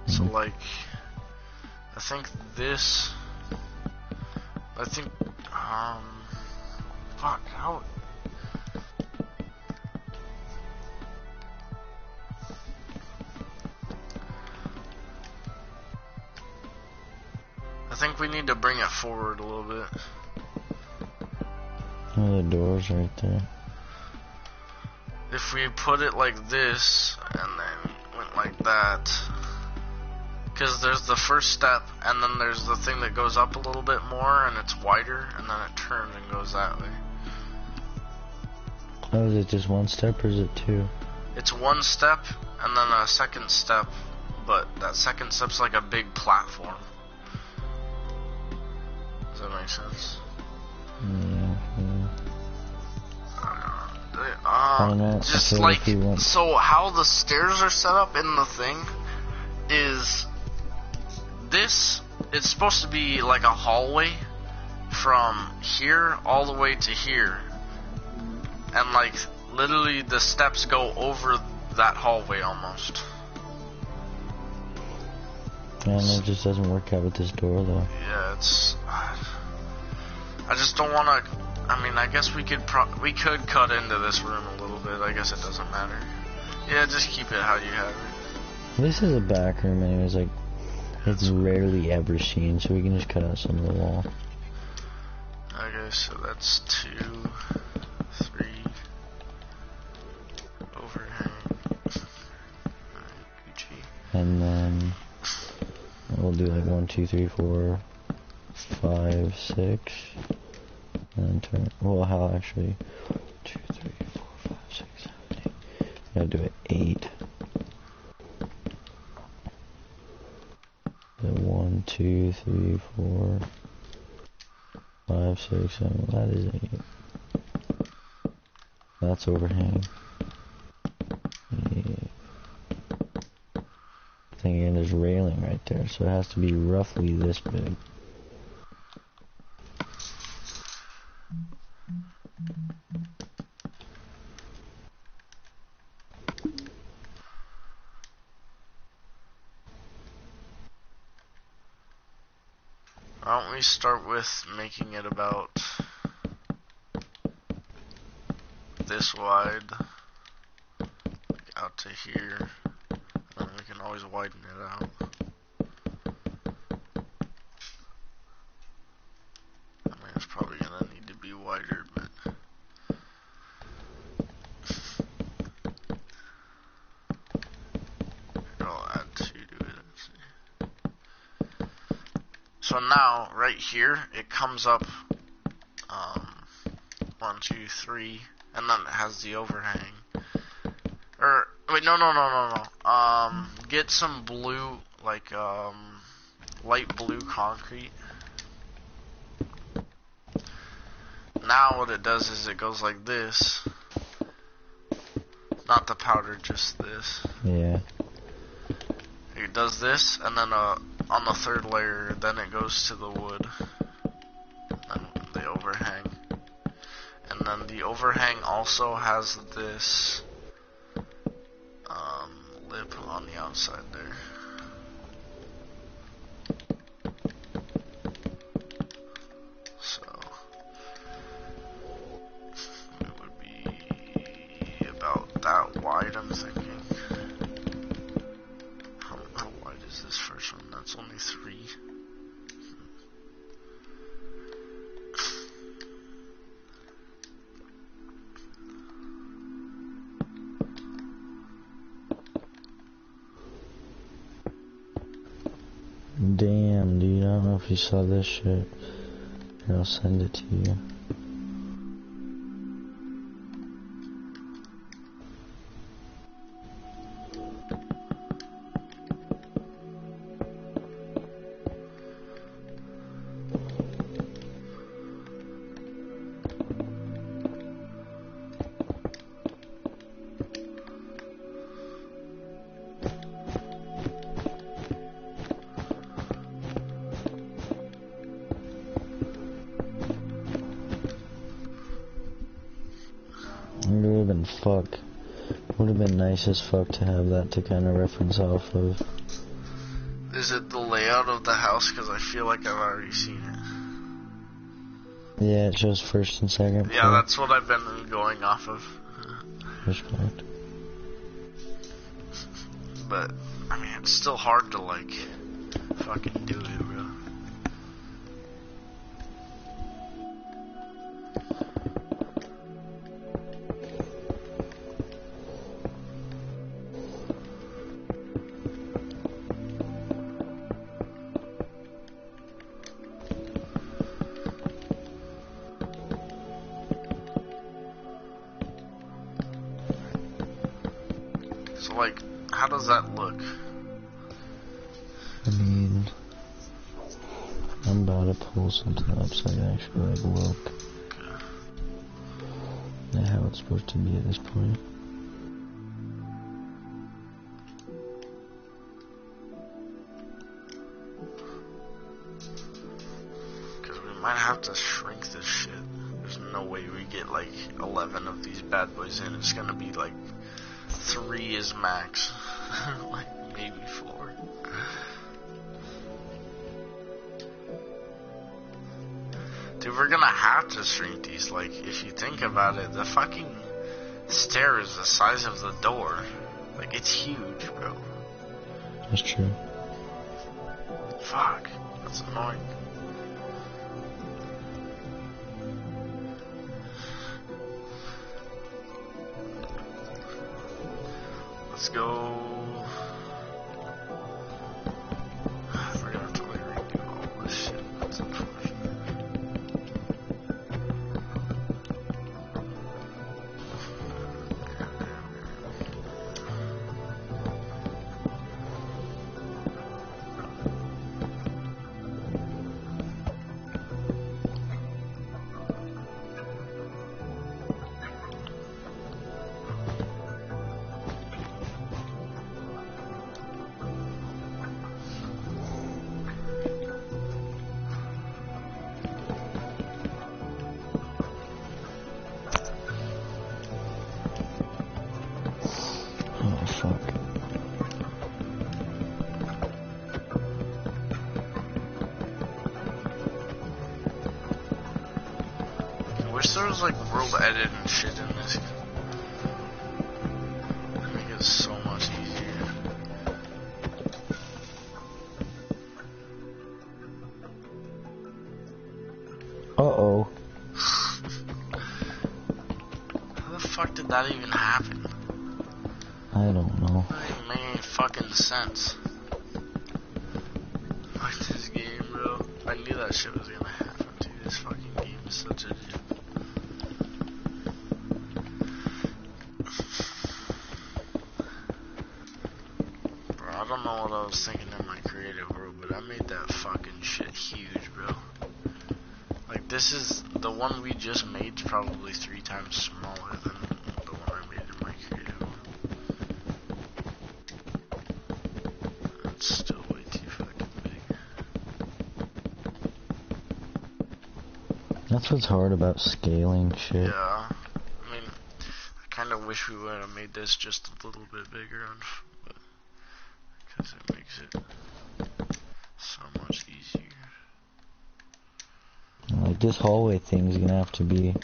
So like, I think fuck, how? I think we need to bring it forward a little bit. Oh, the door's right there. If we put it like this, and then went like that, because there's the first step, and then there's the thing that goes up a little bit more, and it's wider, and then it turns and goes that way. Oh, is it just 1 step, or is it 2? It's 1 step, and then a second step, but that second step's like a big platform. Does that make sense? Yeah. I don't know. Just like, so how the stairs are set up in the thing is this, it's supposed to be like a hallway from here all the way to here. And like, literally the steps go over that hallway almost. And it just doesn't work out with this door though. Yeah, it's, I just don't want to, I mean, I guess we could cut into this room a little bit. I guess it doesn't matter. Yeah, just keep it how you have it. This is a back room anyways, like, it's rarely ever seen, so we can just cut out some of the wall. Okay, so that's 2, 3, overhang. Gucci. And then we'll do like 1, 2, 3, 4, 5, 6. And then turn, well, how actually? 2, 3, 4, 5, 6, 7, 8. Gotta do it 8. Then 1, 2, 3, 4, 5, 6, 7. That is 8. That's overhang. Yeah. Thing again, there's railing right there, so it has to be roughly this big. Why don't we start with making it about this wide, like out to here, and we can always widen it out. I mean, it's probably gonna need to be wider, but I'll add 2 to it. So now, right here, it comes up 1, 2, 3, and then it has the overhang. Or wait, no. Get some blue, like light blue concrete. Now what it does is it goes like this. Not the powder, just this. Yeah. It does this, and then on the 3rd layer, then it goes to the wood. And the overhang. And then the overhang also has this lip on the outside there. So it would be about that wide, I'm thinking. How wide is this first one? That's only 3. Damn, dude, I don't know if you saw this shit. Here, I'll send it to you. Fuck. Would have been nice as fuck to have that to kind of reference off of. Is it the layout of the house? Because I feel like I've already seen it. Yeah, it shows 1st and 2nd. Yeah, that's what I've been going off of. Respect. But, I mean, it's still hard to, like, fucking do it, bro. So, like, how does that look? I mean, I'm about to pull something up so I can actually, like, look at how it's supposed to be at this point. Because we might have to shrink this shit. There's no way we get, like, 11 of these bad boys in. It's gonna be, like, 3 is max. Like, maybe 4. Dude, we're gonna have to shrink these. Like, if you think about it, the fucking stair is the size of the door. Like, it's huge, bro. That's true. Fuck. That's annoying. Let's go. We're gonna have to, like, redo all this shit. That's unfortunate. wish there was like world edit and shit in this. It'd make it so much easier. Uh-oh. How the fuck did that even happen? I don't know. That doesn't make any fucking sense. Like this game, bro. I knew that shit was gonna happen, dude. This fucking game is such a joke. Bro, I don't know what I was thinking in my creative world, but I made that fucking shit huge, bro. Like, this is, the one we just made is probably 3 times smaller than the one I made in my creative world. It's still way too fucking big. That's what's hard about scaling shit. Yeah. I mean, I kind of wish we would have made this just a little bit bigger, because it makes it so much easier. Like, this hallway thing's gonna have to be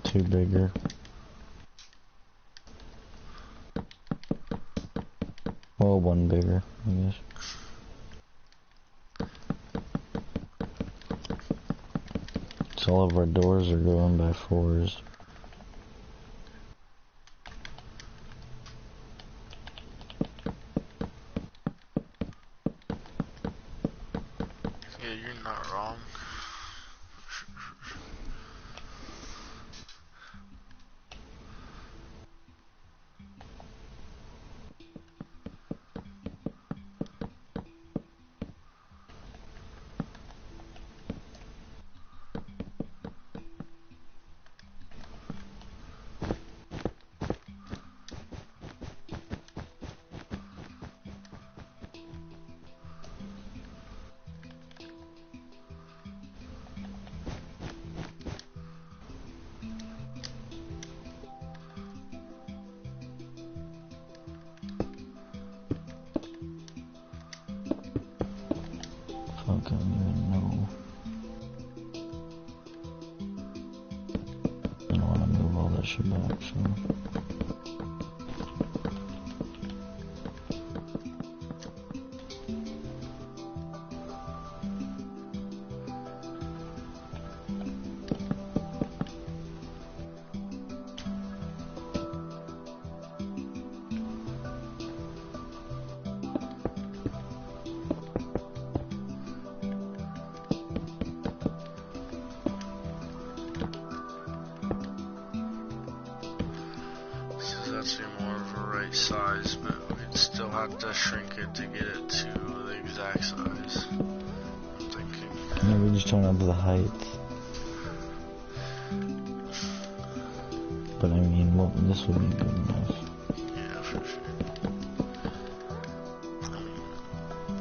2 bigger. Well, 1 bigger, I guess. So all of our doors are going by 4s. Yeah, you're not wrong. Fuck, I don't even know. I don't want to move all that shit back, so... More of a right size, but we'd still have to shrink it to get it to the exact size. I'm thinking. Yeah, we just don't have the height. But I mean, well, this would be good enough. Yeah, for sure. I mean,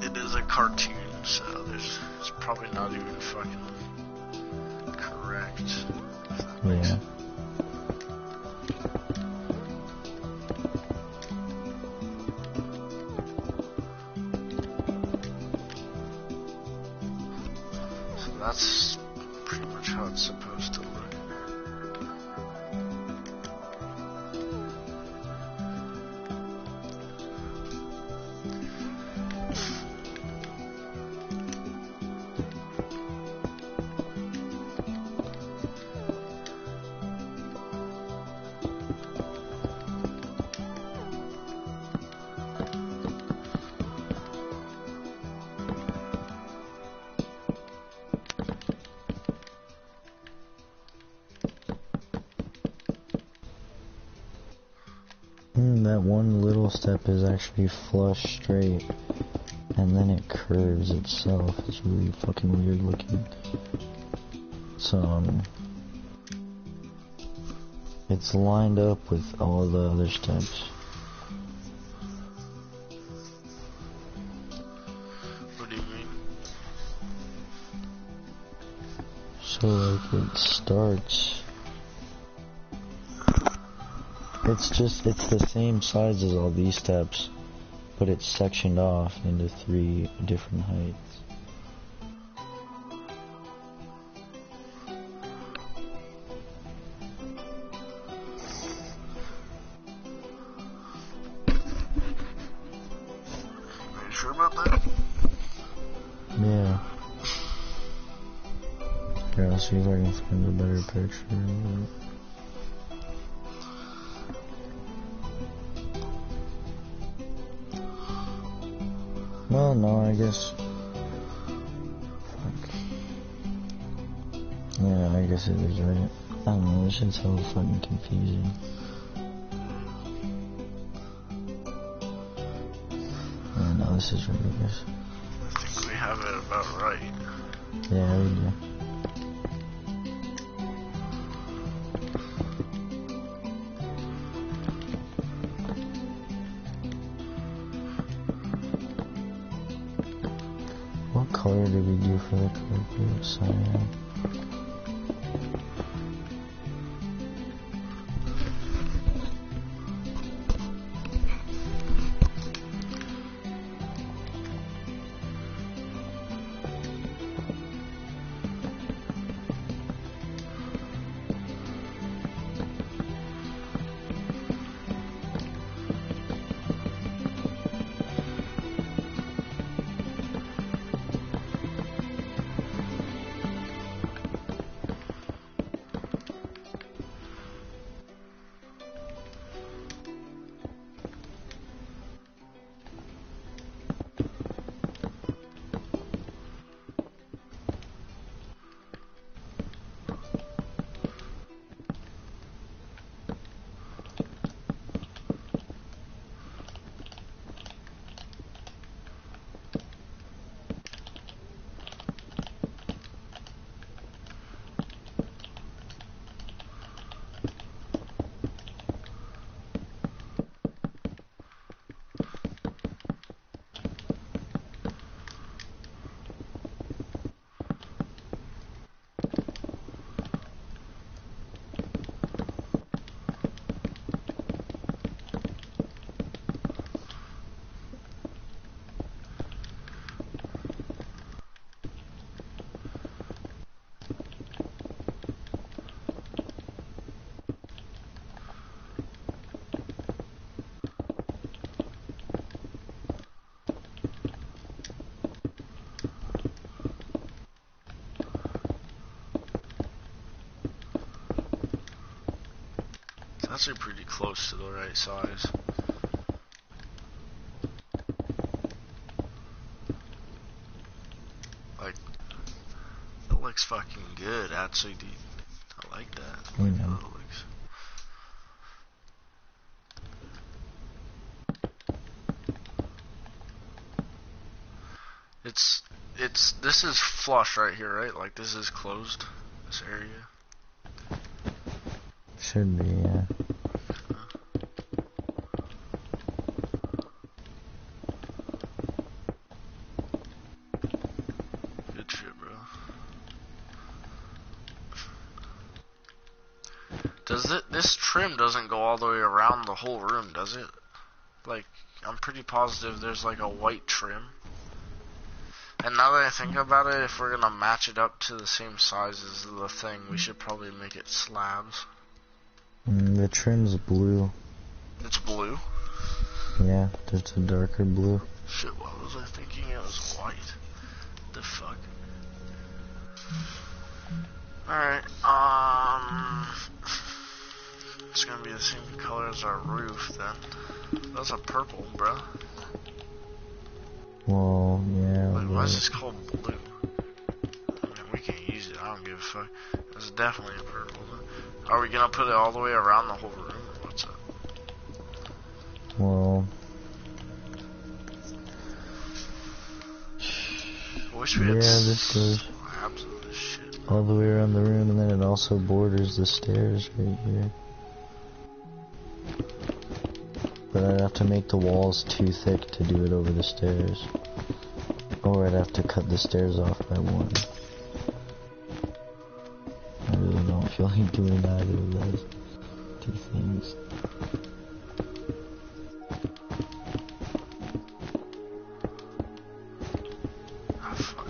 it is a cartoon, so it's probably not even fucking correct. If that makes sense. That's pretty much how it's supposed to look. That one little step is actually flush straight, and then it curves itself. It's really fucking weird looking. So, it's lined up with all the other steps. What do you mean? So, like, it starts... It's the same size as all these steps, but it's sectioned off into 3 different heights. sure about that? Yeah. Here, I'll see if I can find a better picture. Well, no, I guess. Fuck. Yeah, I guess it is right. I don't know, this shit's so fucking confusing. Yeah, no, this is ridiculous. I think we have it about right. Yeah, we do. What color did we do for the color? Cyan. It's actually pretty close to the right size. Like, that looks fucking good, actually, dude. I like that. I like how it looks. This is flush right here, right? Like, this is closed, this area. Should be, yeah. Good shit, bro. This trim doesn't go all the way around the whole room, does it? Like, I'm pretty positive there's like a white trim. And now that I think about it, if we're gonna match it up to the same size as the thing, we should probably make it slabs. The trim's blue. It's blue? Yeah, it's a darker blue. Shit, why was I thinking it was white? The fuck? Alright, it's gonna be the same color as our roof then. That's a purple, bro. Well, yeah. Wait, why is this called blue? I mean, we can't use it, I don't give a fuck. It's definitely a purple. Are we gonna put it all the way around the whole room, or what's up? Well... I wish we had this goes slabs of this shit. all the way around the room, and then it also borders the stairs right here. But I'd have to make the walls too thick to do it over the stairs. Or I'd have to cut the stairs off by one. I really don't feel like doing either of those two things. Ah, fuck.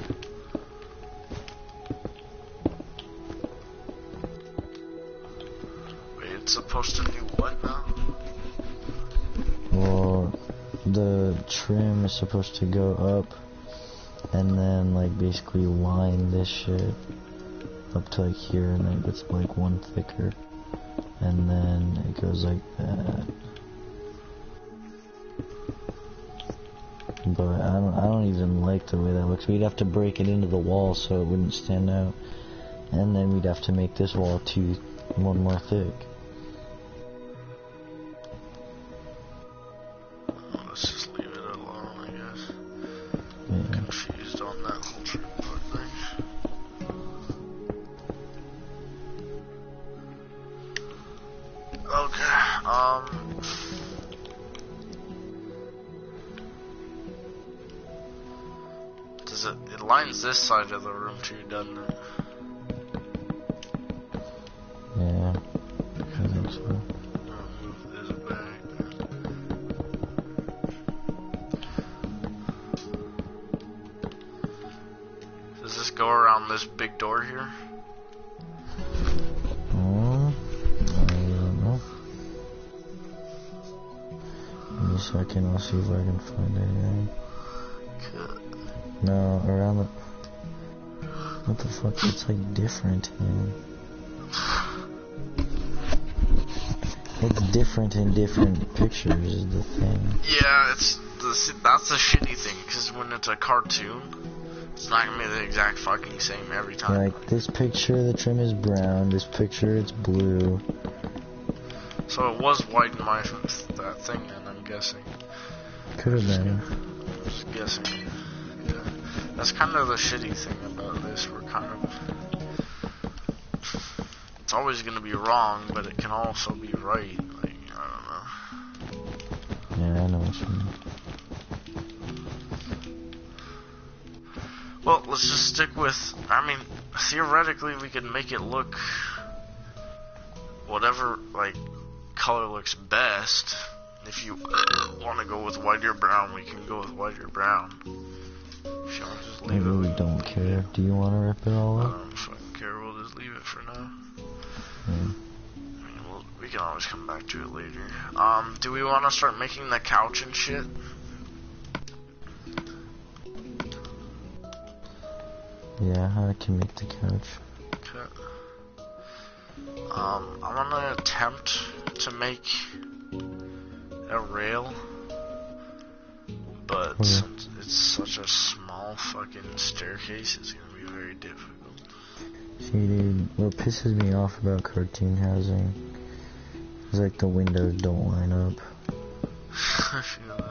Wait, it's supposed to do what now? Well, the trim is supposed to go up and then like basically line this shit up to like here, and then it gets like one thicker, and then it goes like that. But I don't even like the way that looks. We'd have to break it into the wall so it wouldn't stand out, and then we'd have to make this wall one more thick. Let's just leave it alone, I guess. Yeah. Confused on that whole tripod thing. Okay, it lines this side of the room too, doesn't it? Yeah, I think so. I'll move this back. Does this go around this big door here? I don't know. In a second, I'll see if I can find anything. Good. No, around the... What the fuck? It's like different, man. It's different in different pictures is the thing. Yeah, that's the shitty thing, because when it's a cartoon, it's not gonna be the exact fucking same every time. Like, this picture, the trim is brown. This picture, it's blue. So it was white in that thing, then, I'm guessing. Could have been. Just guessing. Yeah. That's kind of the shitty thing about this. We're kind of... It's always going to be wrong, but it can also be right. Like, I don't know. Yeah, I know what you mean. Well, let's just stick with... I mean, theoretically, we could make it look... whatever, like, color looks best. If you want to go with white or brown, we can go with white or brown. If you want to just I leave it. really don't care. Do you want to rip it all I up? don't fucking care. We'll just leave it for now. Yeah. I mean, we can always come back to it later. Do we want to start making the couch and shit? Yeah, I can make the couch. Okay. I'm gonna attempt to make a rail, but Okay. since it's such a small fucking staircase, it's gonna be very difficult. See, dude, what pisses me off about cartoon housing is like the windows don't line up. I feel that.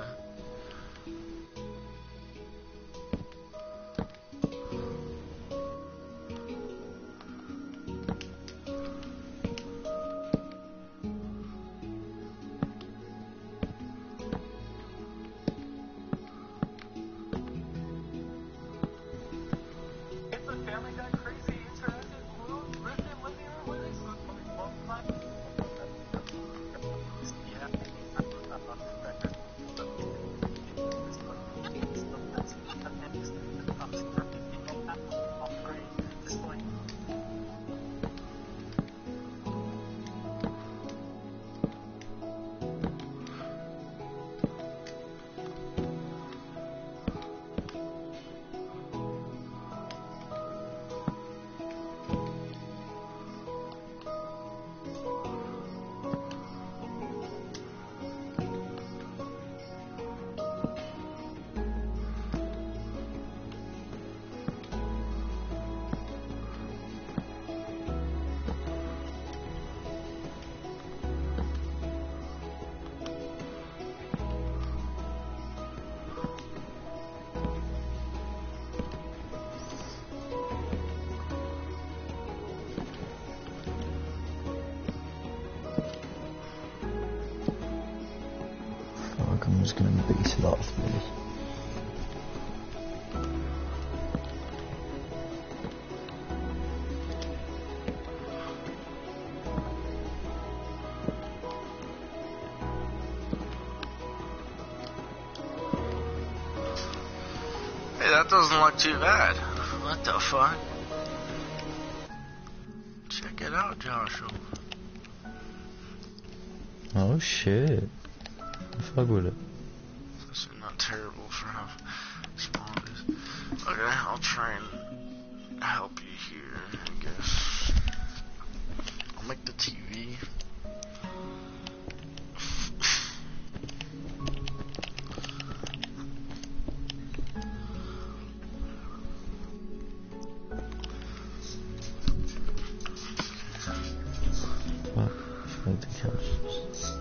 I'm just gonna base it off this. Hey, that doesn't look too bad. What the fuck? Check it out, Josho. Oh shit. I fuck with it. terrible for how small it is. Okay, I'll try and help you here, I guess. I'll make the TV. Like the couches.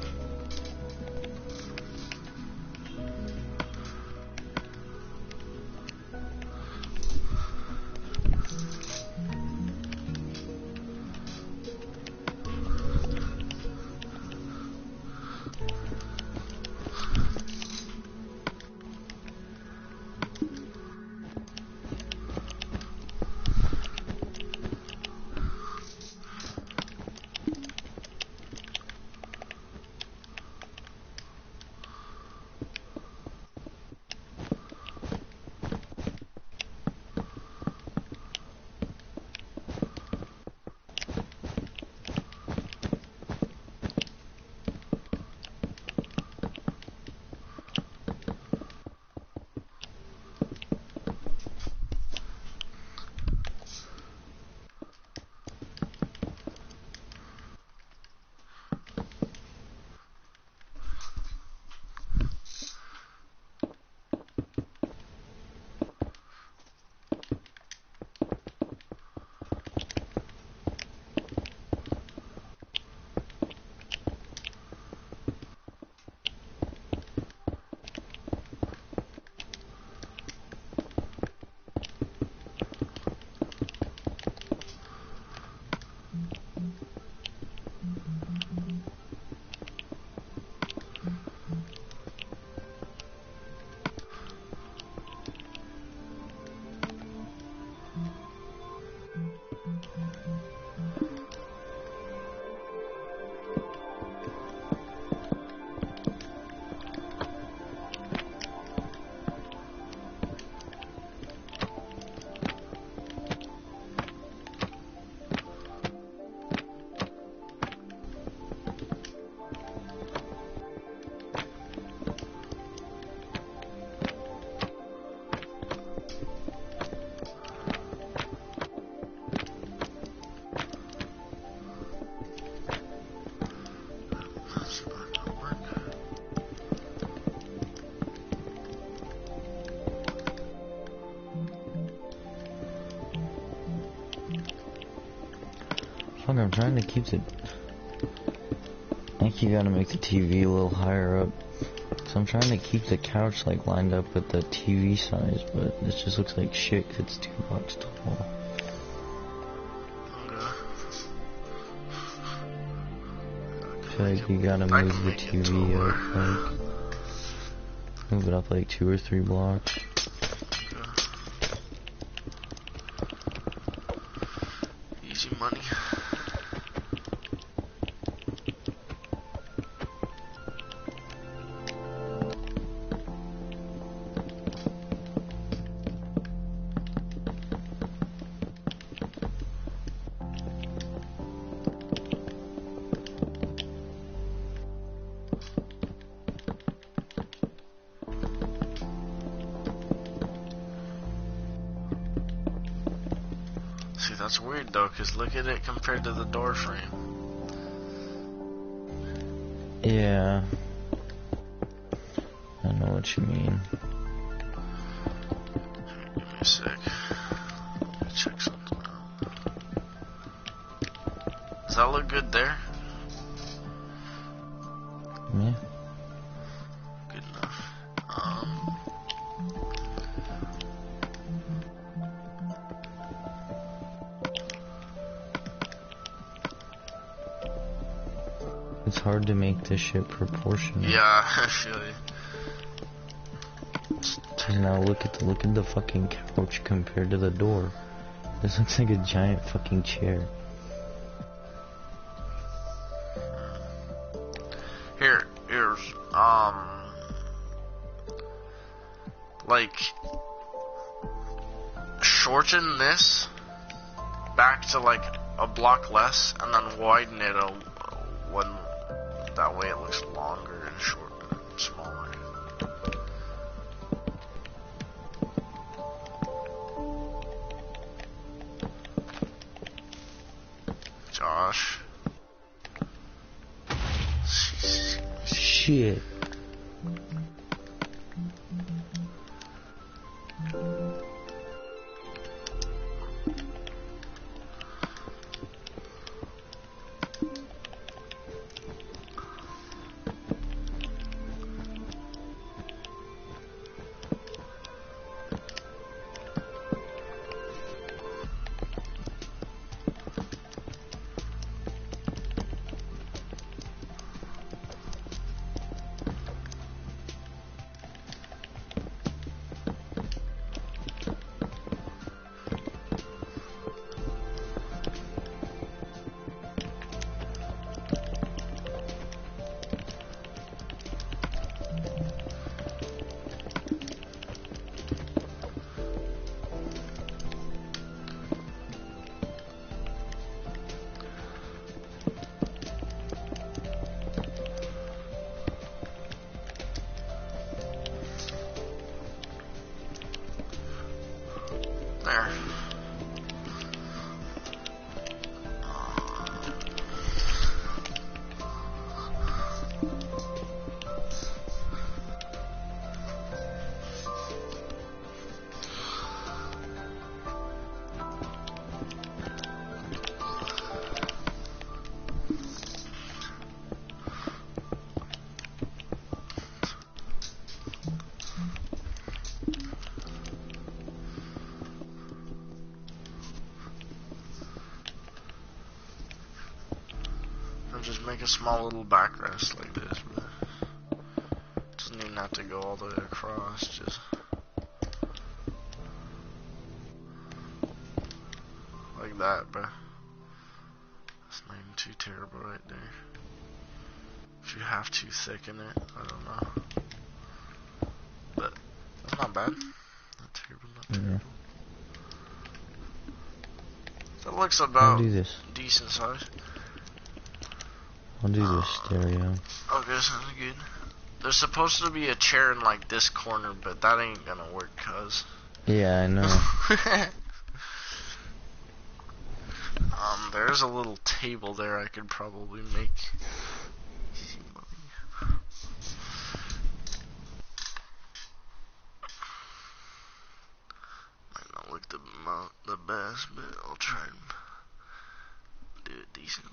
Fuck, I'm trying to keep the... I think you gotta make the TV a little higher up. So I'm trying to keep the couch like lined up with the TV size, but it just looks like shit 'cause it's 2 blocks tall. I feel like you gotta move the TV up, like... Move it up like 2 or 3 blocks. Easy money. See, that's weird though, because look at it compared to the door frame. Yeah. I know what you mean. Give me a sec. Let me check something out. Does that look good there? Yeah. Good enough. It's hard to make this shit proportionate. Yeah, I feel you. And now look at the fucking couch compared to the door. This looks like a giant fucking chair. Here's like shorten this back to like a block less, and then widen it one. That way it looks longer and shorter, smaller. shit. There. Just make a small little backrest like this, but doesn't even have to go all the way across, just like that, but that's not even too terrible right there. If you have to thicken it, I don't know, but that's not bad. Not terrible, not terrible. That looks about decent size. I'll do the stereo. Okay, sounds good. There's supposed to be a chair in like this corner, but that ain't gonna work, cuz. Yeah, I know. There's a little table there I could probably make. Might not look the best, but I'll try and do it decently.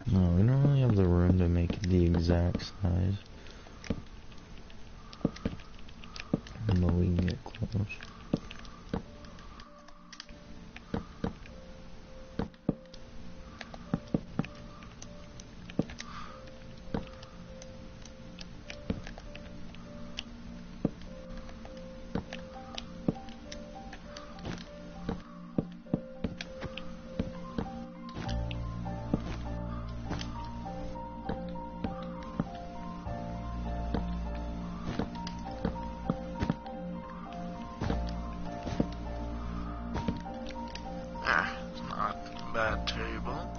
No, we don't really have the room to make it the exact size. But we can get close. Bad table.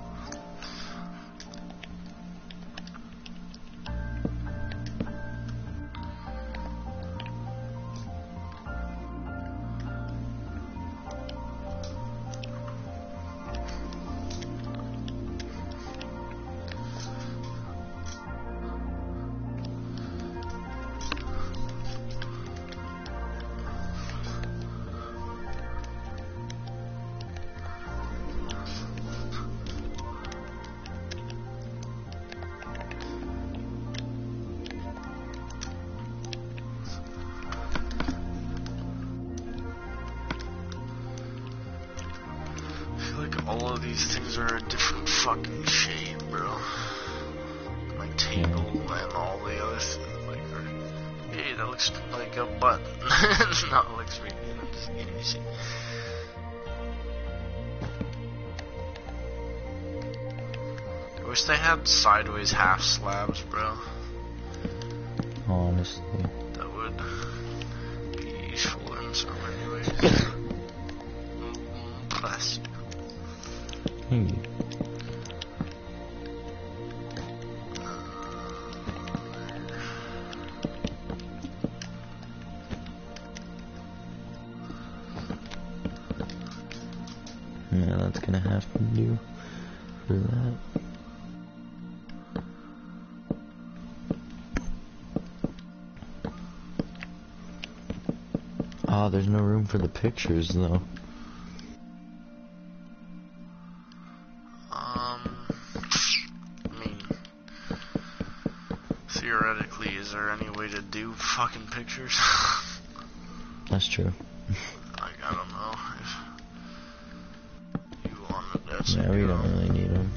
All of these things are a different fucking shade, bro. Like table and all the other like, hey, that looks like a butt. No, it looks really good. I'm just kidding. Shit. I wish they had sideways half slabs, bro. Honestly. That would be useful in so many ways. Bless you. Hey. Yeah, that's gonna have to do for that. Oh, there's no room for the pictures though. I mean, theoretically, is there any way to do fucking pictures? That's true. Like, I don't know if you wanted that. Yeah, we don't really need them.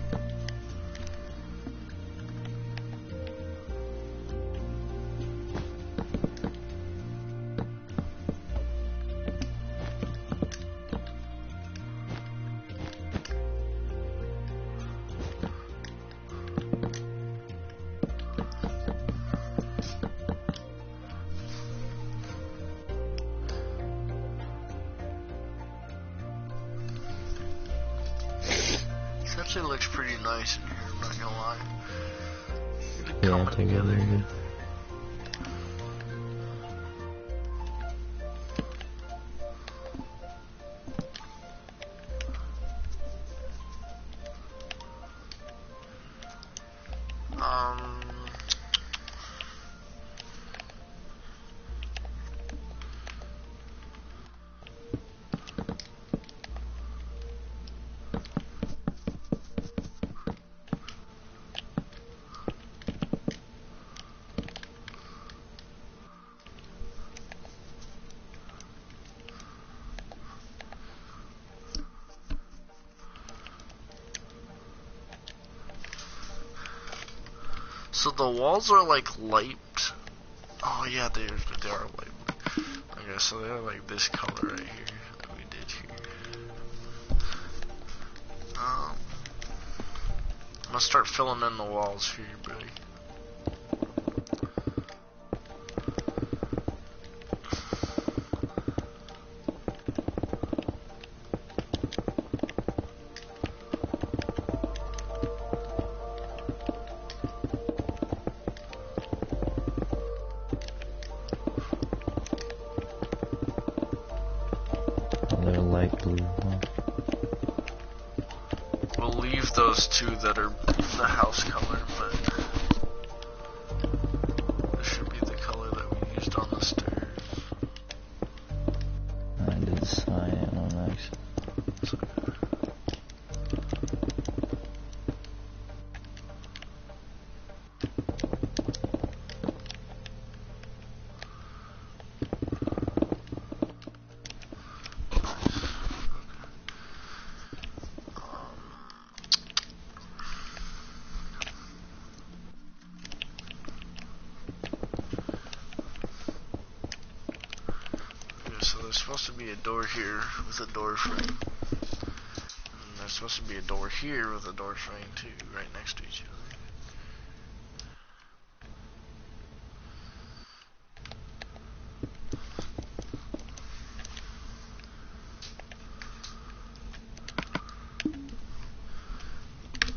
It actually looks pretty nice in here, I'm not gonna lie. It's Yeah, coming take it together. really good. So the walls are like light. Oh yeah, they are light. Okay, so they're like this color right here that we did here. I'm gonna start filling in the walls for you, buddy. They're light blue, huh? We'll leave those two that are the house color, but this should be the color that we used on the stairs. I did cyan on actually. So there's supposed to be a door here with a door frame. And there's supposed to be a door here with a door frame too, right next to each other.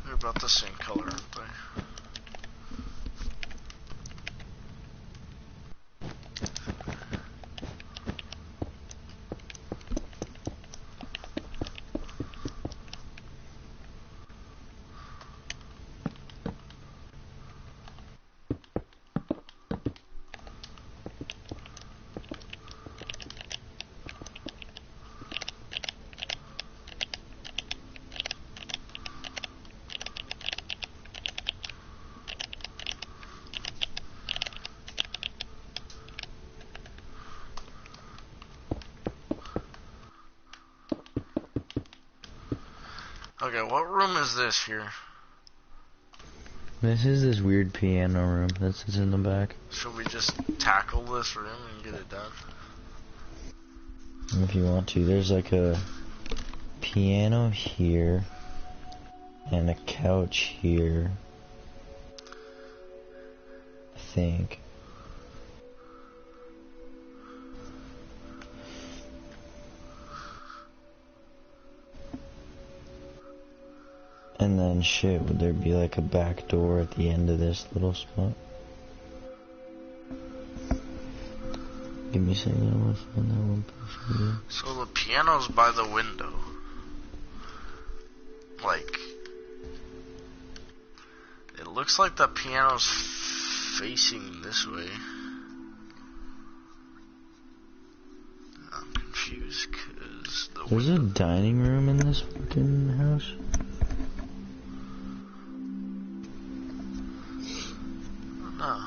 They're about the same color, aren't they? Okay, what room is this here? This is this weird piano room that sits in the back. Should we just tackle this room and get it done? If you want to. There's like a piano here and a couch here, I think. And then shit, would there be like a back door at the end of this little spot? Give me a second, I want to find that one picture. So the piano's by the window. Like, it looks like the piano's facing this way. I'm confused because there's a dining room in this fucking house? No.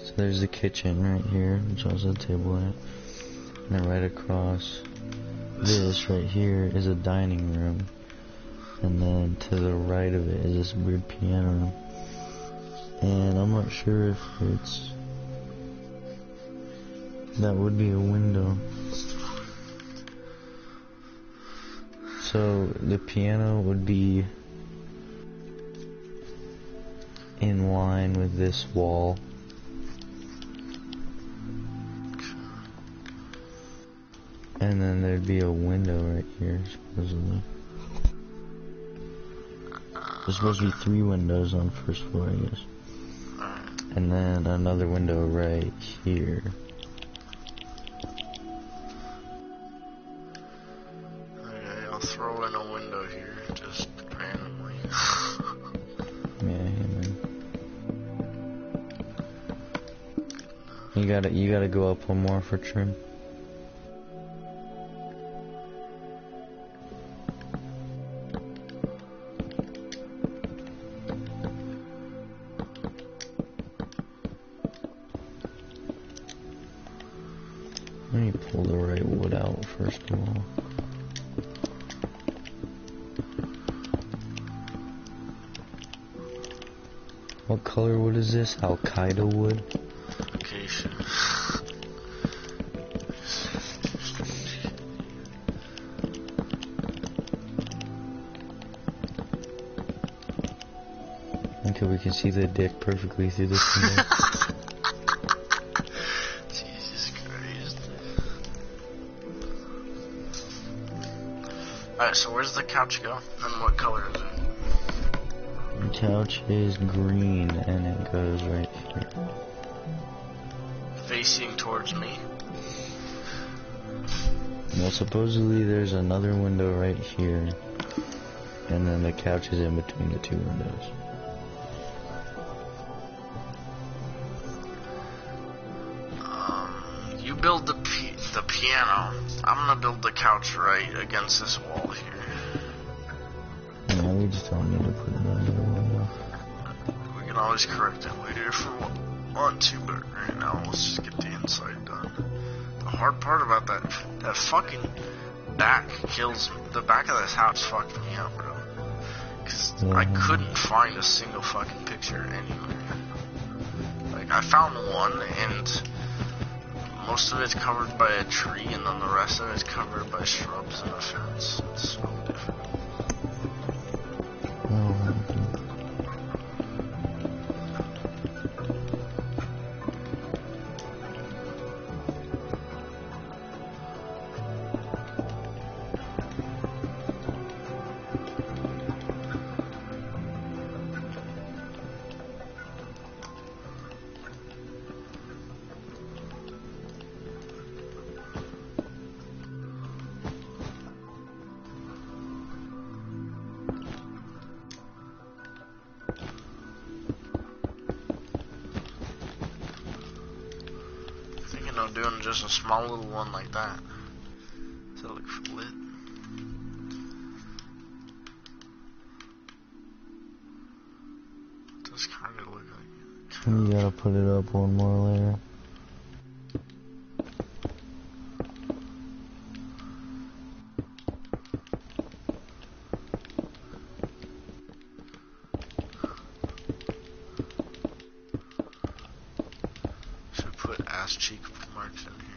So there's the kitchen right here, which has a table in it. And then right across this right here is a dining room. And then to the right of it is this weird piano room. And I'm not sure if it's... that would be a window. So the piano would be in line with this wall. And then there'd be a window right here, supposedly. There's supposed to be 3 windows on the first floor, I guess. And then another window right here. Okay, I'll throw in a window here, just randomly. Yeah, man. You gotta go up one more for trim. Let me pull the right wood out first of all. What color wood is this? Al-Qaeda wood? Acacia. Okay, we can see the dick perfectly through this window. Jesus Christ. Alright, so where's the couch go? And what color is it? The couch is green and it goes right here. Facing towards me? Well, supposedly there's another window right here. And then the couch is in between the 2 windows. You build the piano. I'm gonna build the couch right against this wall here. Yeah, we just don't need to put it under the window. We can always correct it later if we want to, but right now let's just get the inside done. The hard part about that fucking back kills me. The back of this house fucked me up, bro. Cause I couldn't find a single fucking picture anywhere. Like, I found one and most of it's covered by a tree, and then the rest of it's covered by shrubs and a fence. It's so different. Doing just a small little one like that. Does that look lit? It does kind of look like it. You gotta put it up one more layer. ass cheek marks in here.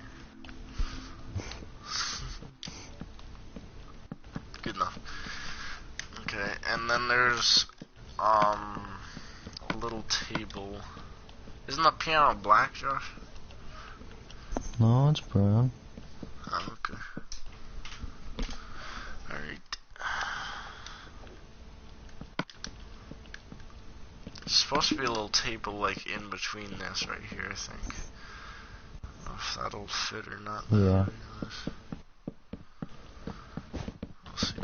Good enough. Okay, and then there's a little table. Isn't the piano black, Josh? No, it's brown. Oh, okay. Alright. There's supposed to be a little table like in between this right here, I think. I don't know if that'll fit or not. Yeah. We'll see.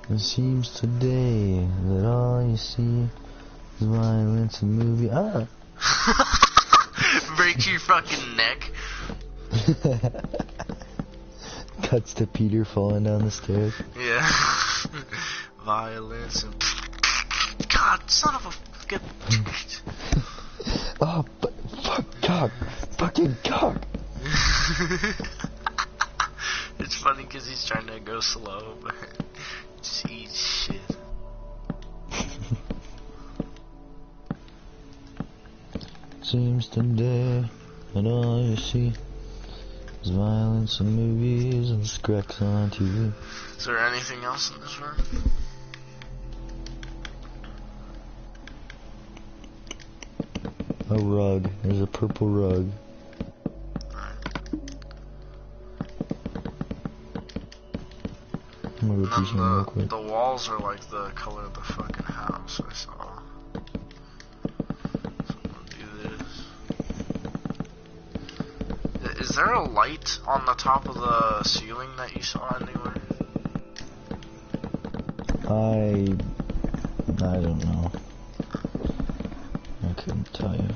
It seems today that all you see is violence and movie. Ah! Breaks your fucking neck. Cuts to Peter falling down the stairs. Yeah. Violence and... God, son of a fucking... Oh, but fuck, dog. Fucking dog. It's funny because he's trying to go slow, but just eat shit. Seems today that all you see is violence in movies and screcs on TV. Is there anything else in this room? A rug. There's a purple rug. I'm gonna go do something real quick. The walls are like the color of the fucking house I saw. So I'm gonna do this. Is there a light on the top of the ceiling that you saw anywhere? I don't know. I couldn't tell you.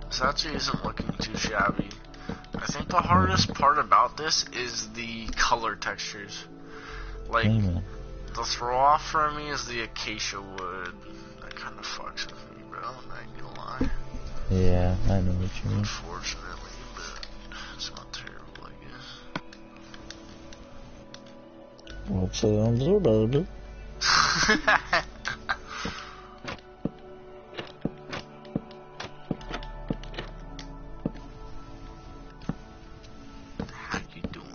This actually isn't looking too shabby. I think the hardest part about this is the color textures. Like, the throw off for me is the acacia wood. That kind of fucks with me, bro. I'm not gonna lie. Yeah, I know what you mean. Unfortunately, but it's not terrible, I guess. What sounds about it? How you doing?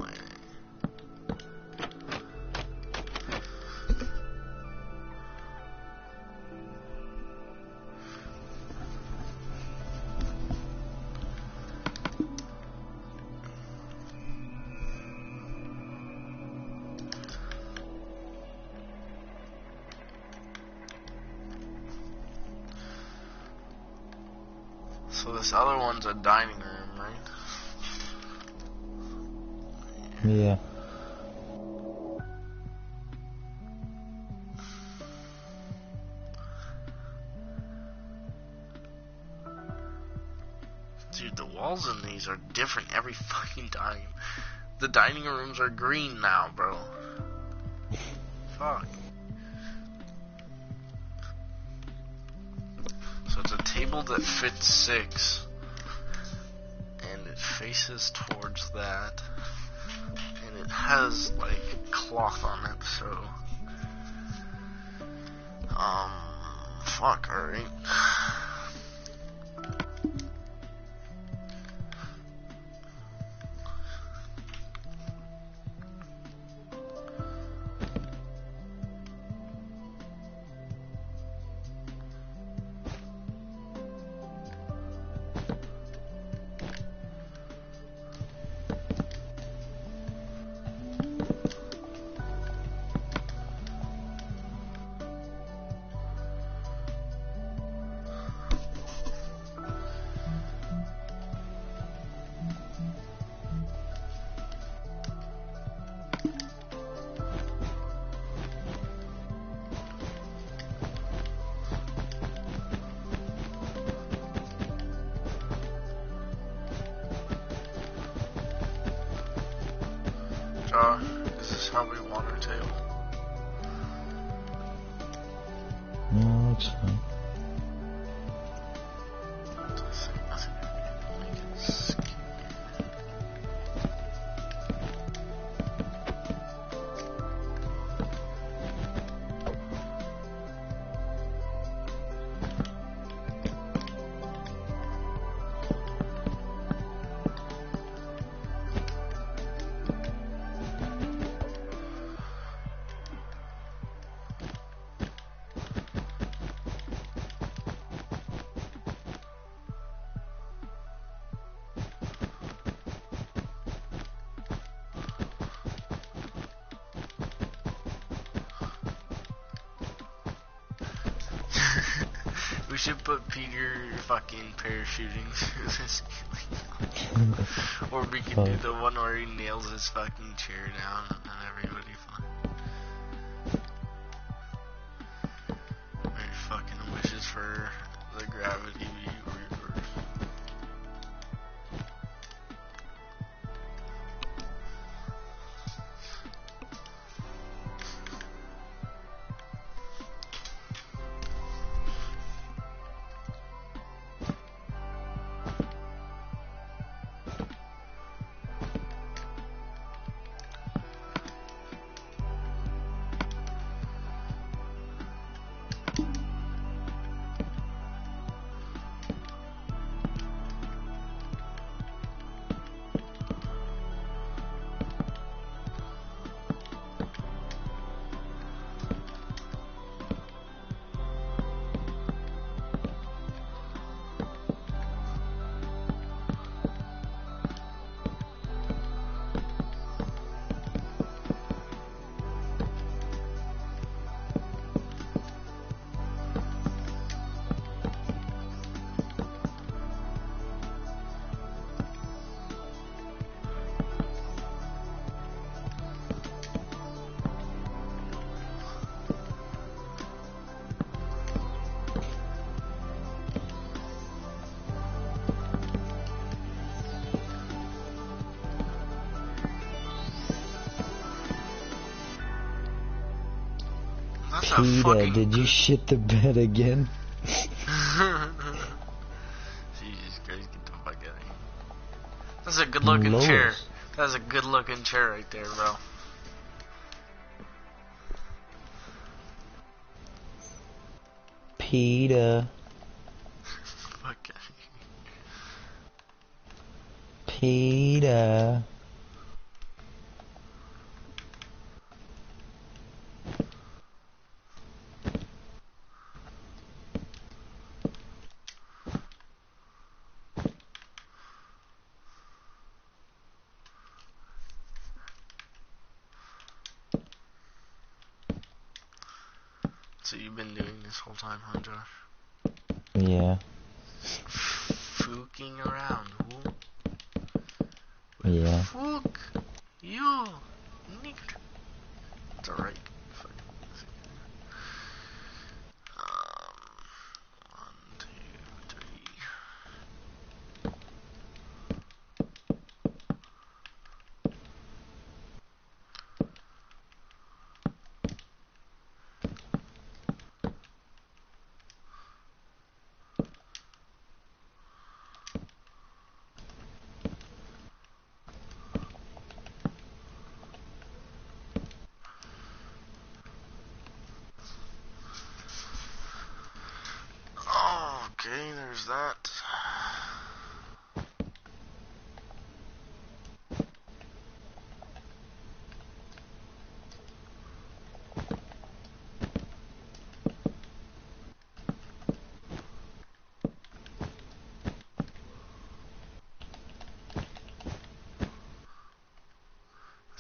So this other one's a dining room, right? Yeah. Dude, the walls in these are different every fucking time. The dining rooms are green now, bro. Fuck. So it's a table that fits 6. And it faces towards that. And it has, like, cloth on it, so... Fuck, alright. Is this how we want our table? No, looks fine. We should put Peter fucking parachuting through this. Or we could do the one where he nails his fucking chair down and everybody fun. Or he fucking wishes for the gravity to be reversed. Peter, did you shit the bed again? Jesus Christ, get the fuck out of here. That's a good looking chair. That's a good looking chair right there, bro. Peter. Fuck out of here. Peter. So you've been doing this whole time, huh, Josh? Yeah. Fooking around, who? Yeah. Fook! You! Nigger! It's alright. Fuck. 1, 2, 3.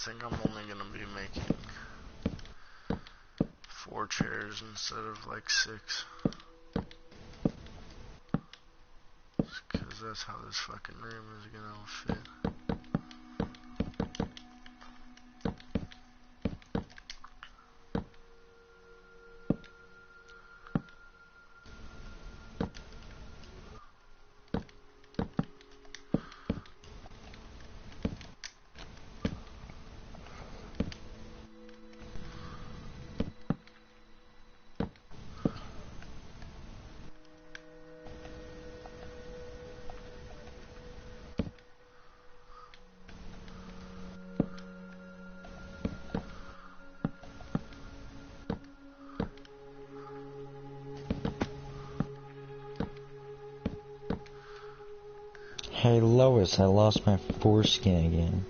think I'm only gonna be making 4 chairs instead of like 6. Because that's how this fucking room is gonna fit. Hey Lois, I lost my foreskin again.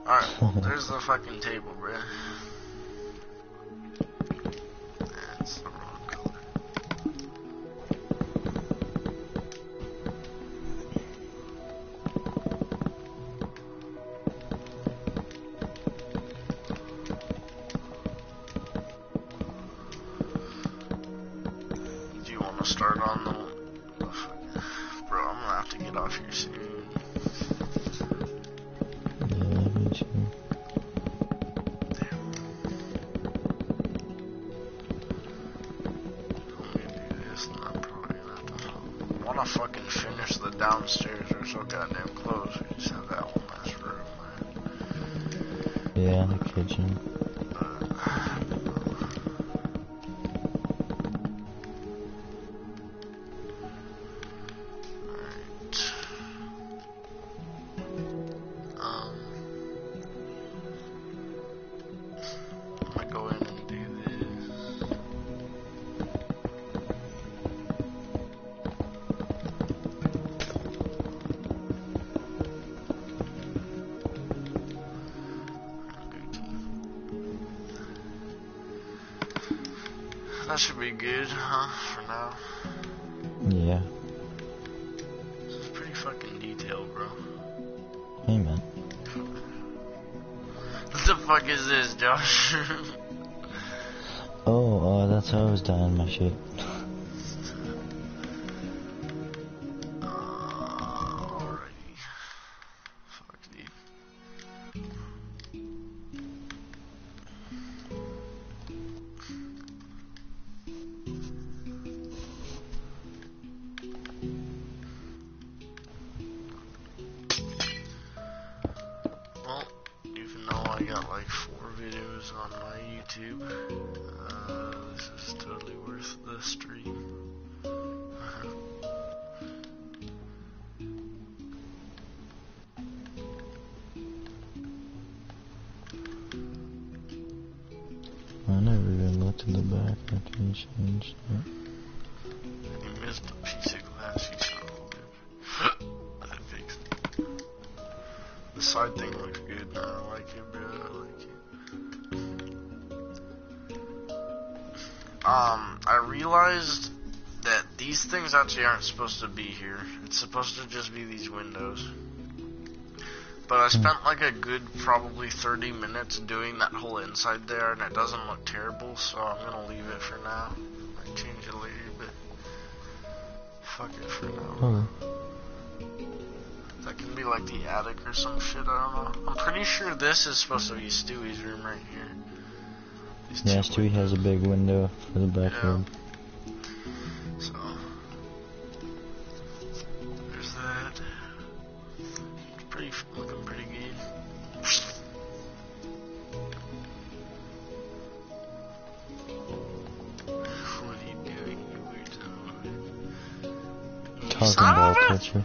Alright, well, there's the fucking table, bruh. That's the wrong color. Do you want to start on the bro, I'm gonna have to get off here soon. Fucking finish the downstairs. They're so goddamn close. We just have that one last room, man. Yeah, the kitchen. I'm gonna go in and do this. That should be good, huh, for now? Yeah. This is pretty fucking detailed, bro. Hey, man. What the fuck is this, Josh? That's how I was dying my shit. Alrighty. Fuck, dude. Well, even though I got like 4 videos on my YouTube, this is totally worth the stream. I never even looked in the back after you changed it. You missed a piece of glass, you son of a bitch. I fixed it. The side thing looks good now. I like it, bro. I like it. I realized that these things actually aren't supposed to be here. It's supposed to just be these windows. But I spent like a good probably 30 minutes doing that whole inside there, and it doesn't look terrible, so I'm gonna leave it for now. I change it later, but fuck it for now. Can be like the attic or some shit, I don't know. I'm pretty sure this is supposed to be Stewie's room right here. Yeah, Stewie has a big window for the backyard. Yeah. So, there's that. It's looking pretty good. What are you doing, you weirdo? Talking ball catcher.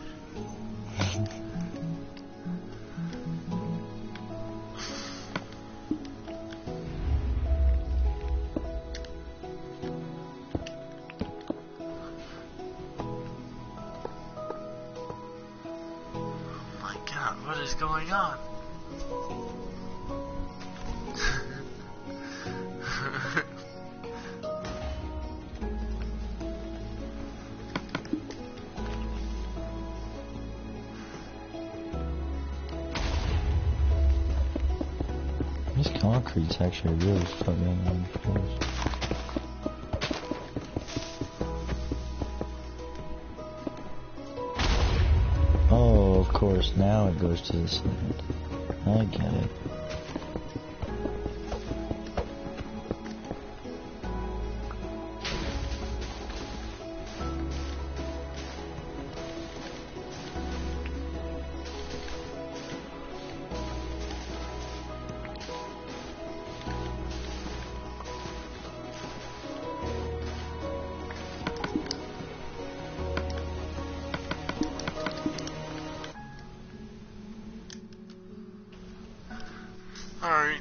What is going on? This concrete's actually really fucking reinforced. Oh, of course, now it goes to the side. I get it. Alright,